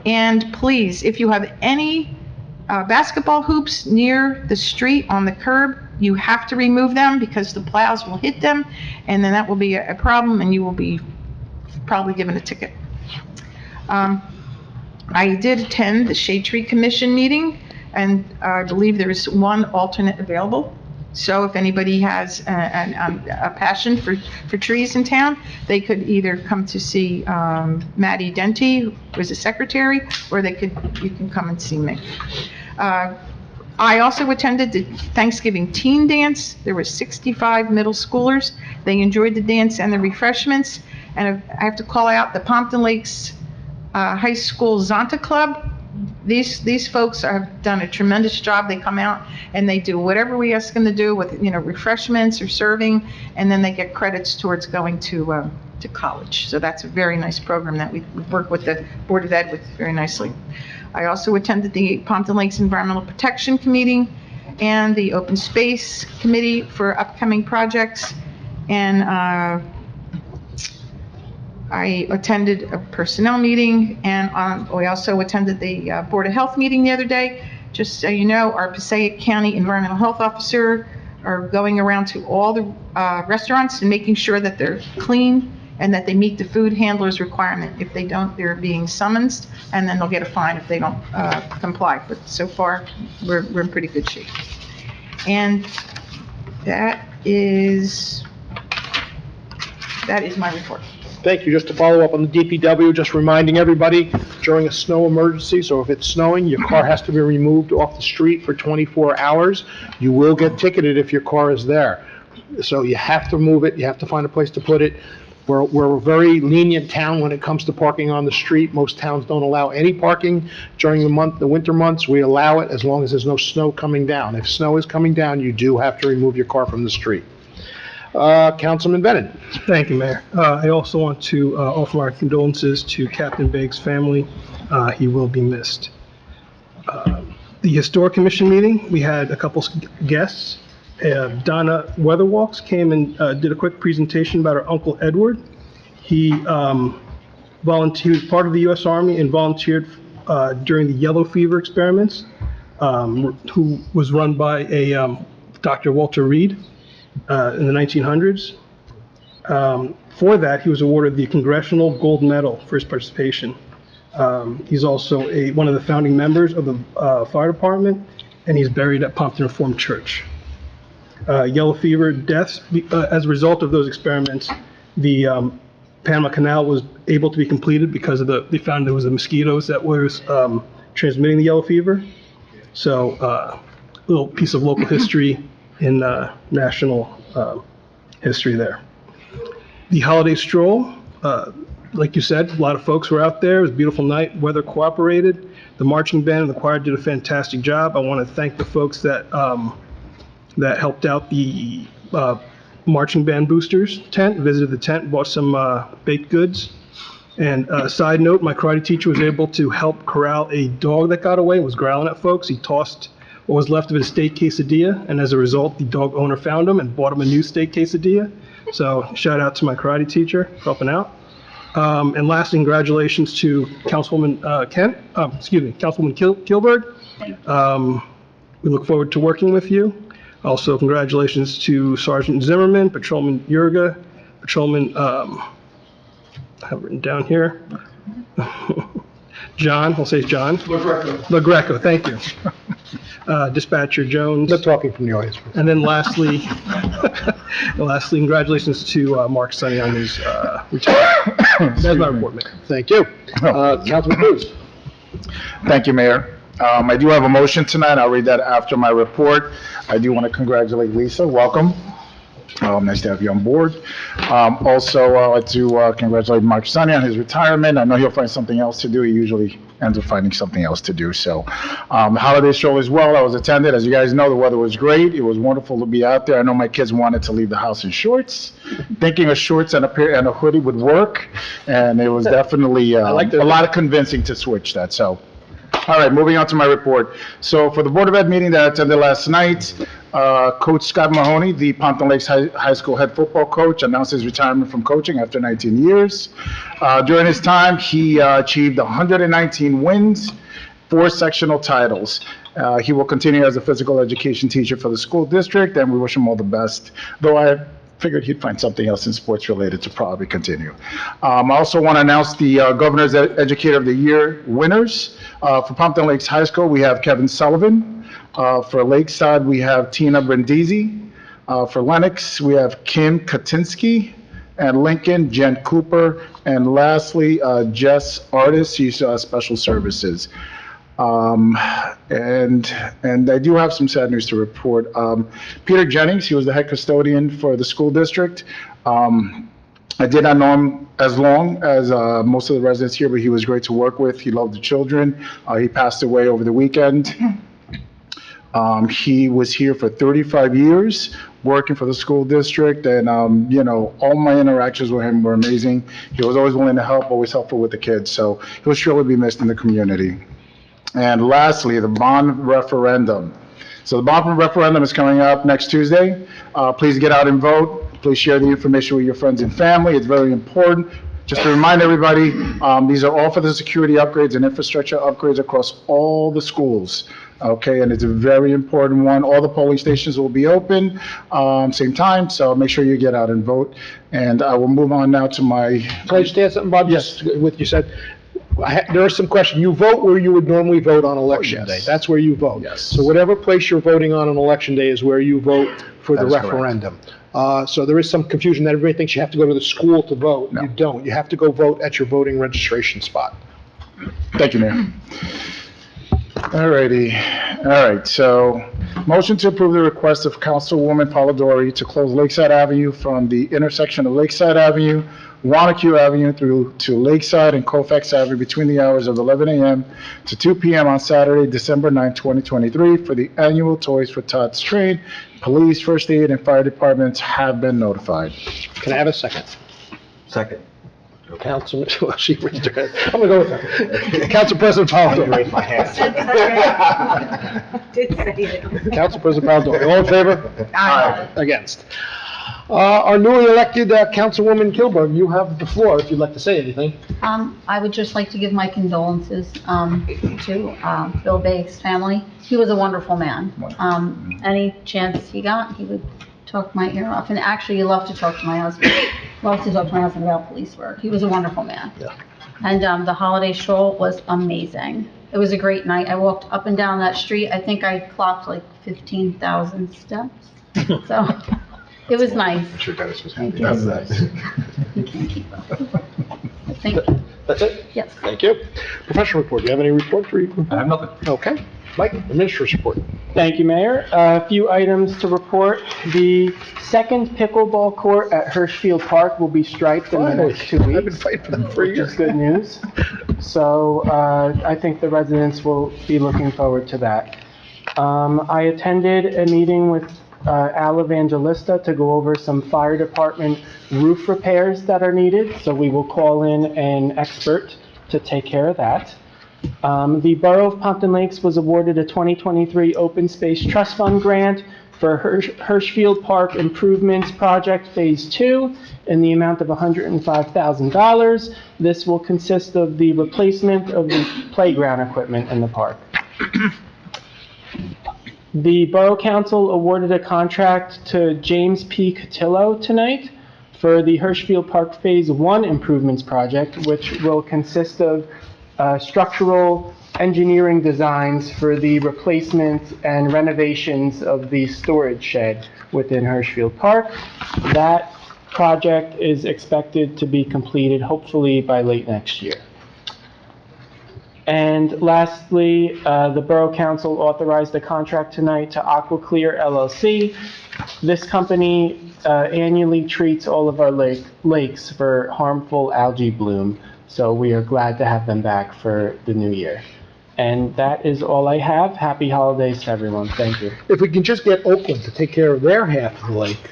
And please, if you have any basketball hoops near the street on the curb, you have to remove them because the plows will hit them, and then that will be a problem, and you will be probably given a ticket. I did attend the Shade Tree Commission meeting, and I believe there is one alternate available. So if anybody has a passion for trees in town, they could either come to see Maddie Denty, who is the secretary, or you can come and see me. I also attended the Thanksgiving teen dance. There were 65 middle schoolers. They enjoyed the dance and the refreshments. And I have to call out the Pompton Lakes High School Zonta Club. These folks have done a tremendous job. They come out and they do whatever we ask them to do with, refreshments or serving, and then they get credits towards going to college. So that's a very nice program that we work with the Board of Ed with very nicely. I also attended the Pompton Lakes Environmental Protection Committee and the Open Space Committee for upcoming projects. And I attended a personnel meeting, and we also attended the Board of Health meeting the other day. Just so you know, our Passaic County Environmental Health Officer are going around to all the restaurants and making sure that they're clean and that they meet the food handler's requirement. If they don't, they're being summoned, and then they'll get a fine if they don't comply. But so far, we're in pretty good shape. And that is my report. Thank you. Just to follow up on the DPW, just reminding everybody, during a snow emergency, so if it's snowing, your car has to be removed off the street for 24 hours. You will get ticketed if your car is there. So you have to move it, you have to find a place to put it. We're a very lenient town when it comes to parking on the street. Most towns don't allow any parking during the winter months. We allow it as long as there's no snow coming down. If snow is coming down, you do have to remove your car from the street. Councilman Bennett. Thank you, Mayor. I also want to offer my condolences to Captain Baig's family. He will be missed. The Historic Commission meeting, we had a couple guests. Donna Weatherwalks came and did a quick presentation about her Uncle Edward. He was part of the U.S. Army and volunteered during the yellow fever experiments, who was run by a Dr. Walter Reed in the 1900s. For that, he was awarded the Congressional Gold Medal for his participation. He's also one of the founding members of the fire department, and he's buried at Pompton Reformed Church. Yellow fever deaths, as a result of those experiments, the Panama Canal was able to be completed because of they found there was the mosquitoes that was transmitting the yellow fever. So, a little piece of local history in national history there. The holiday stroll, like you said, a lot of folks were out there. It was a beautiful night. Weather cooperated. The marching band and the choir did a fantastic job. I want to thank the folks that helped out the marching band boosters tent, visited the tent, bought some baked goods. And side note, my karate teacher was able to help corral a dog that got away and was growling at folks. He tossed what was left of his steak quesadilla, and as a result, the dog owner found him and bought him a new steak quesadilla. So shout out to my karate teacher for helping out. And lastly, congratulations to Councilwoman Councilwoman Kilberg. We look forward to working with you. Also, congratulations to Sergeant Zimmerman, Patrolman Yurga, Patrolman, I have it written down here. John, I'll say it's John. LaGreco, thank you. Dispatcher Jones. No talking from the audience. And then lastly, congratulations to Mark Sunny on his retirement. That's my report, Mayor. Thank you. Councilman Cruz. Thank you, Mayor. I do have a motion tonight. I'll read that after my report. I do want to congratulate Lisa. Welcome. Nice to have you on board. Also, I'd like to congratulate Mark Sunny on his retirement. I know he'll find something else to do. He usually ends up finding something else to do. So, the holiday stroll as well. I was attended. As you guys know, the weather was great. It was wonderful to be out there. I know my kids wanted to leave the house in shorts, thinking a shorts and a hoodie would work. And it was definitely a lot of convincing to switch that. So, all right, moving on to my report. So for the Board of Ed meeting that I attended last night, Coach Scott Mahoney, the Pompton Lakes High School head football coach, announced his retirement from coaching after 19 years. During his time, he achieved 119 wins, 4 sectional titles. He will continue as a physical education teacher for the school district, and we wish him all the best, though I figured he'd find something else in sports related to probably continue. I also want to announce the Governor's Educator of the Year winners. For Pompton Lakes High School, we have Kevin Sullivan. For Lakeside, we have Tina Brindisi. For Lennox, we have Kim Katinsky. And Lincoln, Jen Cooper. And lastly, Jess Artis, she's Special Services. And I do have some sad news to report. Peter Jennings, he was the head custodian for the school district. I did not know him as long as most of the residents here, but he was great to work with. He loved the children. He passed away over the weekend. He was here for 35 years, working for the school district, and, all my interactions with him were amazing. He was always willing to help, always helpful with the kids, so he will surely be missed in the community. And lastly, the bond referendum. So the bond referendum is coming up next Tuesday. Please get out and vote. Please share the information with your friends and family. It's very important. Just to remind everybody, these are all for the security upgrades and infrastructure upgrades across all the schools. Okay, and it's a very important one. All the polling stations will be open, same time, so make sure you get out and vote. And I will move on now to my... Can I just add something, Bob? Yes. Just with you said, there are some questions. You vote where you would normally vote on election day. Yes. That's where you vote. Yes. So whatever place you're voting on election day is where you vote for the That is correct. referendum. So there is some confusion that everybody thinks you have to go to the school to vote. No. You don't. You have to go vote at your voting registration spot. Thank you, Mayor. All righty. All right, so motion to approve the request of Councilwoman Polidori to close Lakeside Avenue from the intersection of Lakeside Avenue, Wanacue Avenue through to Lakeside and Colfax Avenue between the hours of 11 a.m. to 2 p.m. on Saturday, December 9, 2023 for the annual Toys for Tots train. Police, first aid, and fire departments have been notified. Can I have a second? Second. Councilman, well, she raised her hand. I'm gonna go with her. Council President Polidori. Raise my hand. Did say it. Council President Polidori. All in favor? Aye. Against. Our newly elected Councilwoman Kilburg, you have the floor if you'd like to say anything. I would just like to give my condolences to Bill Baig's family. He was a wonderful man. Any chance he got, he would talk my ear off. And actually, he loved to talk to my husband. Loved to talk to my husband about police work. He was a wonderful man. Yeah. And the holiday stroll was amazing. It was a great night. I walked up and down that street. I think I clocked like 15,000 steps. So it was nice. I'm sure Dennis was Thank happy. you. That's nice. You can't keep up. Thank you. That's it? Yes. Thank you. Professional report, do you have any report for you? I have nothing. Okay. Mike, Administrator's report. Thank you, Mayor. A few items to report. The second pickleball court at Hirschfield Park will be striped in the next 2 I've been weeks, fighting for them for which is years. good news. So I think the residents will be looking forward to that. I attended a meeting with Al Evangelista to go over some fire department roof repairs that are needed. So we will call in an expert to take care of that. The Borough of Pompton Lakes was awarded a 2023 Open Space Trust Fund grant for Hirschfield Park Improvements Project Phase 2 in the amount of $105,000. This will consist of the replacement of the playground equipment in the park. The Borough Council awarded a contract to James P. Cotillo tonight for the Hirschfield Park Phase 1 Improvements Project, which will consist of structural engineering designs for the replacement and renovations of the storage shed within Hirschfield Park. That project is expected to be completed hopefully by late next year. And lastly, the Borough Council authorized a contract tonight to AquaClear LLC. This company annually treats all of our lakes for harmful algae bloom. So we are glad to have them back for the new year. And that is all I have. Happy holidays to everyone. Thank you. If we can just get Oakland to take care of their half of the lake,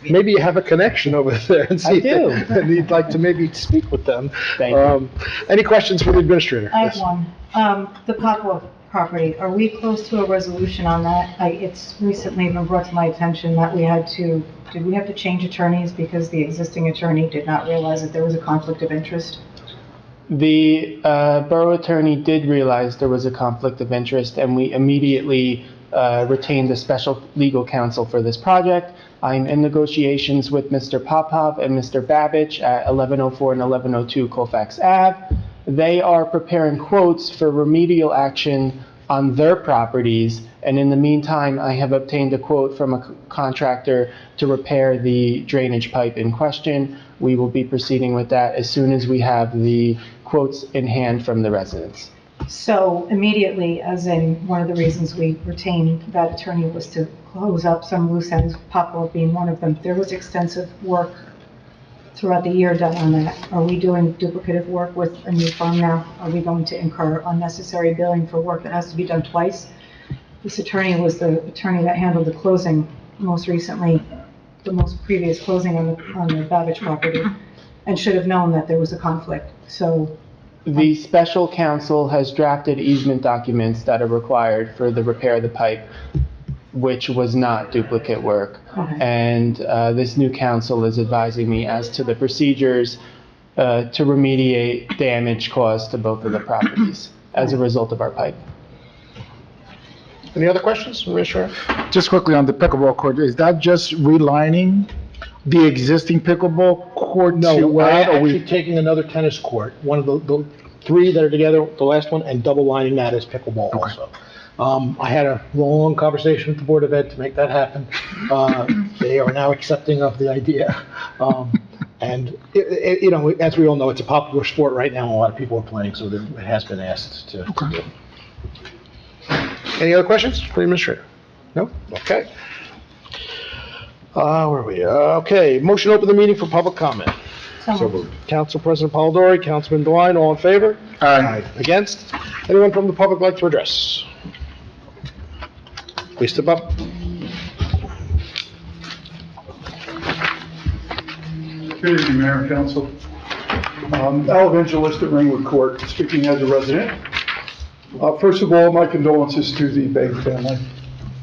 maybe you have a connection over there and see. I do. And you'd like to maybe speak with them. Thank you. Any questions for the administrator? I have Yes. one. The Poplar property, are we close to a resolution on that? It's recently been brought to my attention that did we have to change attorneys because the existing attorney did not realize that there was a conflict of interest? The borough attorney did realize there was a conflict of interest, and we immediately retained a special legal counsel for this project. I'm in negotiations with Mr. Popov and Mr. Babich at 1104 and 1102 Colfax Ave. They are preparing quotes for remedial action on their properties, and in the meantime, I have obtained a quote from a contractor to repair the drainage pipe in question. We will be proceeding with that as soon as we have the quotes in hand from the residents. So immediately, as in one of the reasons we retained that attorney was to close up some loose ends, Poplar being one of them, there was extensive work throughout the year done on that. Are we doing duplicative work with a new firm now? Are we going to incur unnecessary billing for work that has to be done twice? This attorney was the attorney that handled the closing most recently, the most previous closing on the Babbage property, and should have known that there was a conflict. So The special counsel has drafted easement documents that are required for the repair of the pipe, which was not duplicate work. Okay. And this new counsel is advising me as to the procedures to remediate damage caused to both of the properties as a result of our pipe. Any other questions, Commissioner? Just quickly on the pickleball court, is that just relining the existing pickleball court No, to we're add, or actually we? taking another tennis court, one of the three that are together, the last one, and double lining that as pickleball also. I had a long conversation with the Board of Ed to make that happen. They are now accepting of the idea. And, you know, as we all know, it's a popular sport right now, and a lot of people are playing, so it has been asked to do. Any other questions for the Administrator? No? Okay. Where are we? Okay, motion to open the meeting for public comment. So moved. Council President Polidori, Councilman Devine, all in favor? Aye. Against? Anyone from the public like to address? Please step up. Good evening, Mayor and Council. Al Evangelista, Ringwood Court, speaking as a resident. First of all, my condolences to the Begg family.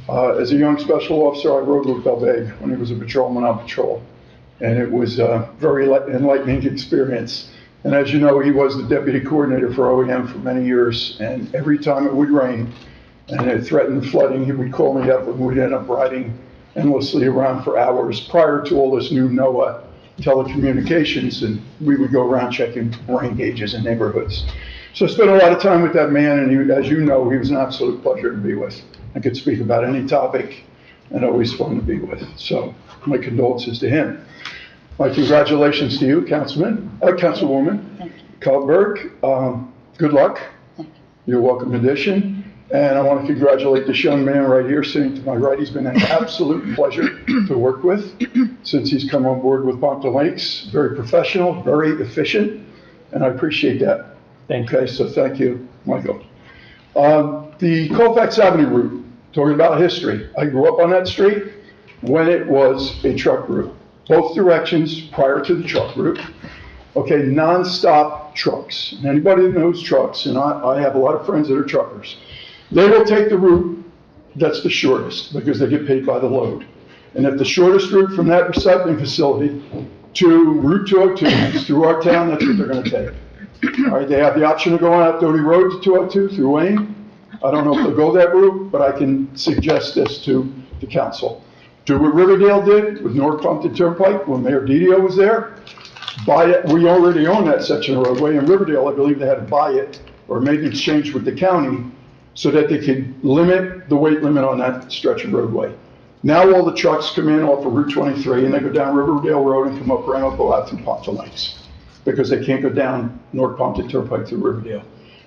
As a young special officer, I rode with Bill Begg when he was a patrolman on patrol, and it was a very enlightening experience. And as you know, he was the deputy coordinator for OEM for many years, and every time it would rain and it threatened flooding, he would call me up and we'd end up riding endlessly around for hours prior to all this new NOAA telecommunications, and we would go around checking rain gauges in neighborhoods. So I spent a lot of time with that man, and he, as you know, he was an absolute pleasure to be with. I could speak about any topic, and always fun to be with. So my condolences to him. My congratulations to you, Councilwoman Kalberg. Good luck. You're a welcome addition. And I want to congratulate this young man right here sitting to my right. He's been an absolute pleasure to work with since he's come on board with Pompton Lakes. Very professional, very efficient, and I appreciate that. Thank you. Okay, so thank you, Michael. The Colfax Avenue route, talking about history. I grew up on that street when it was a truck route. Both directions prior to the truck route. Okay, non-stop trucks. And anybody that knows trucks, and I have a lot of friends that are truckers, they will take the route that's the shortest because they get paid by the load. And if the shortest route from that recycling facility to Route 202 is through our town, that's what they're going to take. All right, they have the option of going out Doty Road to 202 through Wayne. I don't know if they'll go that route, but I can suggest this to the council. Do what Riverdale did with North Pompton Turnpike when Mayor Didio was there. Buy it. We already own that section of roadway. In Riverdale, I believe they had to buy it or maybe exchange with the county so that they could limit the weight limit on that stretch of roadway. Now all the trucks come in off of Route 23 and they go down Riverdale Road and come up Ramapo out through Pompton Lakes because they can't go down North Pompton Turnpike through Riverdale.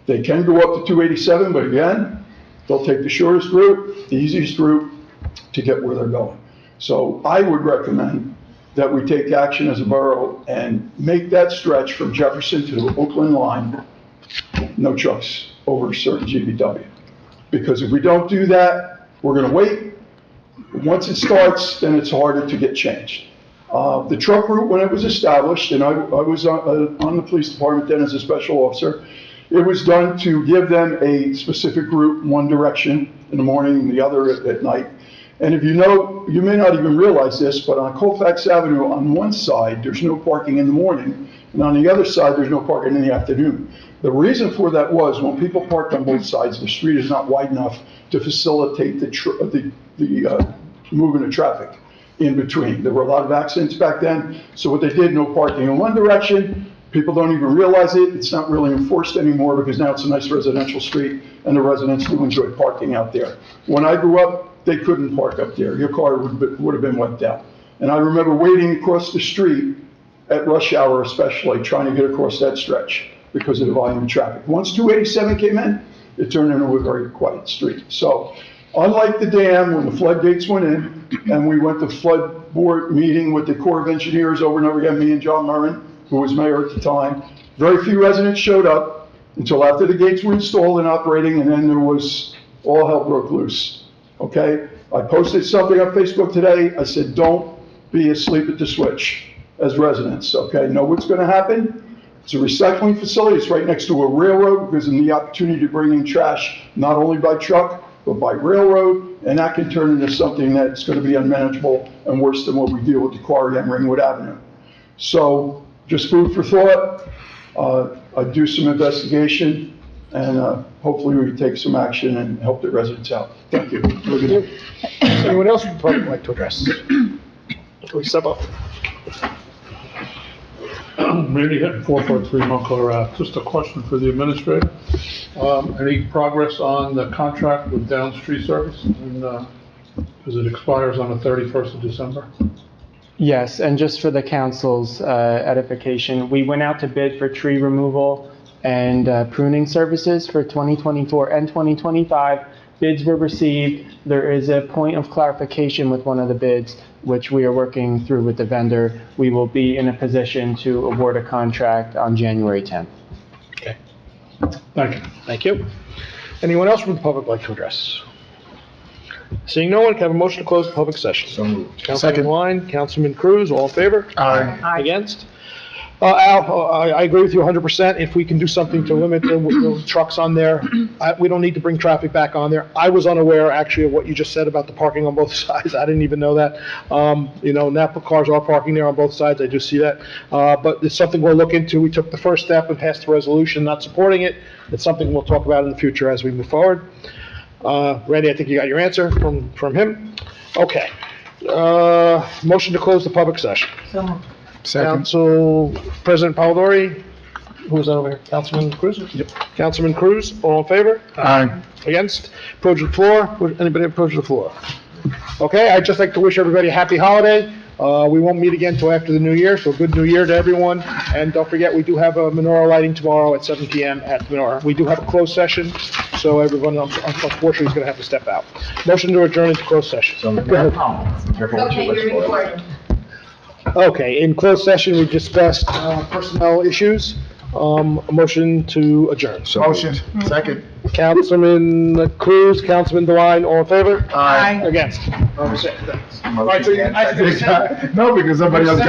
They can go up to 287, but again, they'll take the shortest route, the easiest route to get where they're going. So I would recommend that we take action as a borough and make that stretch from Jefferson to the Oakland line, no trucks over a certain GVW. Because if we don't do that, we're gonna wait. Once it starts, then it's harder to get changed. The truck route, when it was established, and I was on the police department then as a special officer, it was done to give them a specific route, one direction in the morning, the other at night. And if you know, you may not even realize this, but on Colfax Avenue, on one side, there's no parking in the morning, and on the other side, there's no parking in the afternoon. The reason for that was when people parked on both sides, the street is not wide enough to facilitate the movement of traffic in between. There were a lot of accidents back then, so what they did, no parking in one direction. People don't even realize it. It's not really enforced anymore because now it's a nice residential street, and the residents do enjoy parking out there. When I grew up, they couldn't park up there. Your car would have been wiped out. And I remember waiting across the street at rush hour especially, trying to get across that stretch because of the volume of traffic. Once 287 came in, it turned into a very quiet street. So Unlike the dam, when the floodgates went in, and we went to flood board meeting with the Corps of Engineers over and over again, me and John Murrin, who was mayor at the time, very few residents showed up until after the gates were installed and operating, and then there was, all hell broke loose, okay? I posted something on Facebook today, I said, don't be asleep at the switch as residents, okay? Know what's gonna happen? It's a recycling facility, it's right next to a railroad, because of the opportunity to bring in trash, not only by truck, but by railroad, and that can turn into something that's gonna be unmanageable and worse than what we deal with the quarry on Ringwood Avenue. So, just food for thought, I'd do some investigation, and hopefully we can take some action and help the residents out. Thank you. Have a good day. Anyone else from the public like to address? Please step up. Randy Hitton, 443 Montclair Ave. Just a question for the administrator. Any progress on the contract with Down Street Service? Because it expires on the 31st of December? Yes, and just for the council's edification, we went out to bid for tree removal and pruning services for 2024 and 2025. Bids were received. There is a point of clarification with one of the bids, which we are working through with the vendor. We will be in a position to award a contract on January 10th. Okay. Thank you. Thank you. Anyone else from the public like to address? Seeing no one, can I have a motion to close the public session? So moved. Councilman Wine, Councilman Cruz, all in favor? Aye. Against? Al, I agree with you 100%. If we can do something to limit the trucks on there, we don't need to bring traffic back on there. I was unaware, actually, of what you just said about the parking on both sides. I didn't even know that. Napa cars are parking there on both sides. I do see that. But it's something we'll look into. We took the first step and passed the resolution not supporting it. It's something we'll talk about in the future as we move forward. Randy, I think you got your answer from him. Okay. Motion to close the public session. Second. Council President Polidori, who's that over here? Councilman Cruz? Yep. Councilman Cruz, all in favor? Aye. Against? Approach the floor? Anybody approach the floor? Okay, I'd just like to wish everybody a happy holiday. We won't meet again until after the new year, so good new year to everyone. And don't forget, we do have a menorah lighting tomorrow at 7 p.m. at the menorah. We do have a closed session, so everyone unfortunately is going to have to step out. Motion to adjourn into closed session. Go ahead. Okay, you're recording. Okay, in closed session, we discussed personnel issues. A motion to adjourn. Motion. Second. Councilman Cruz, Councilman DeWine, all in favor? Aye. Against? No, because somebody else got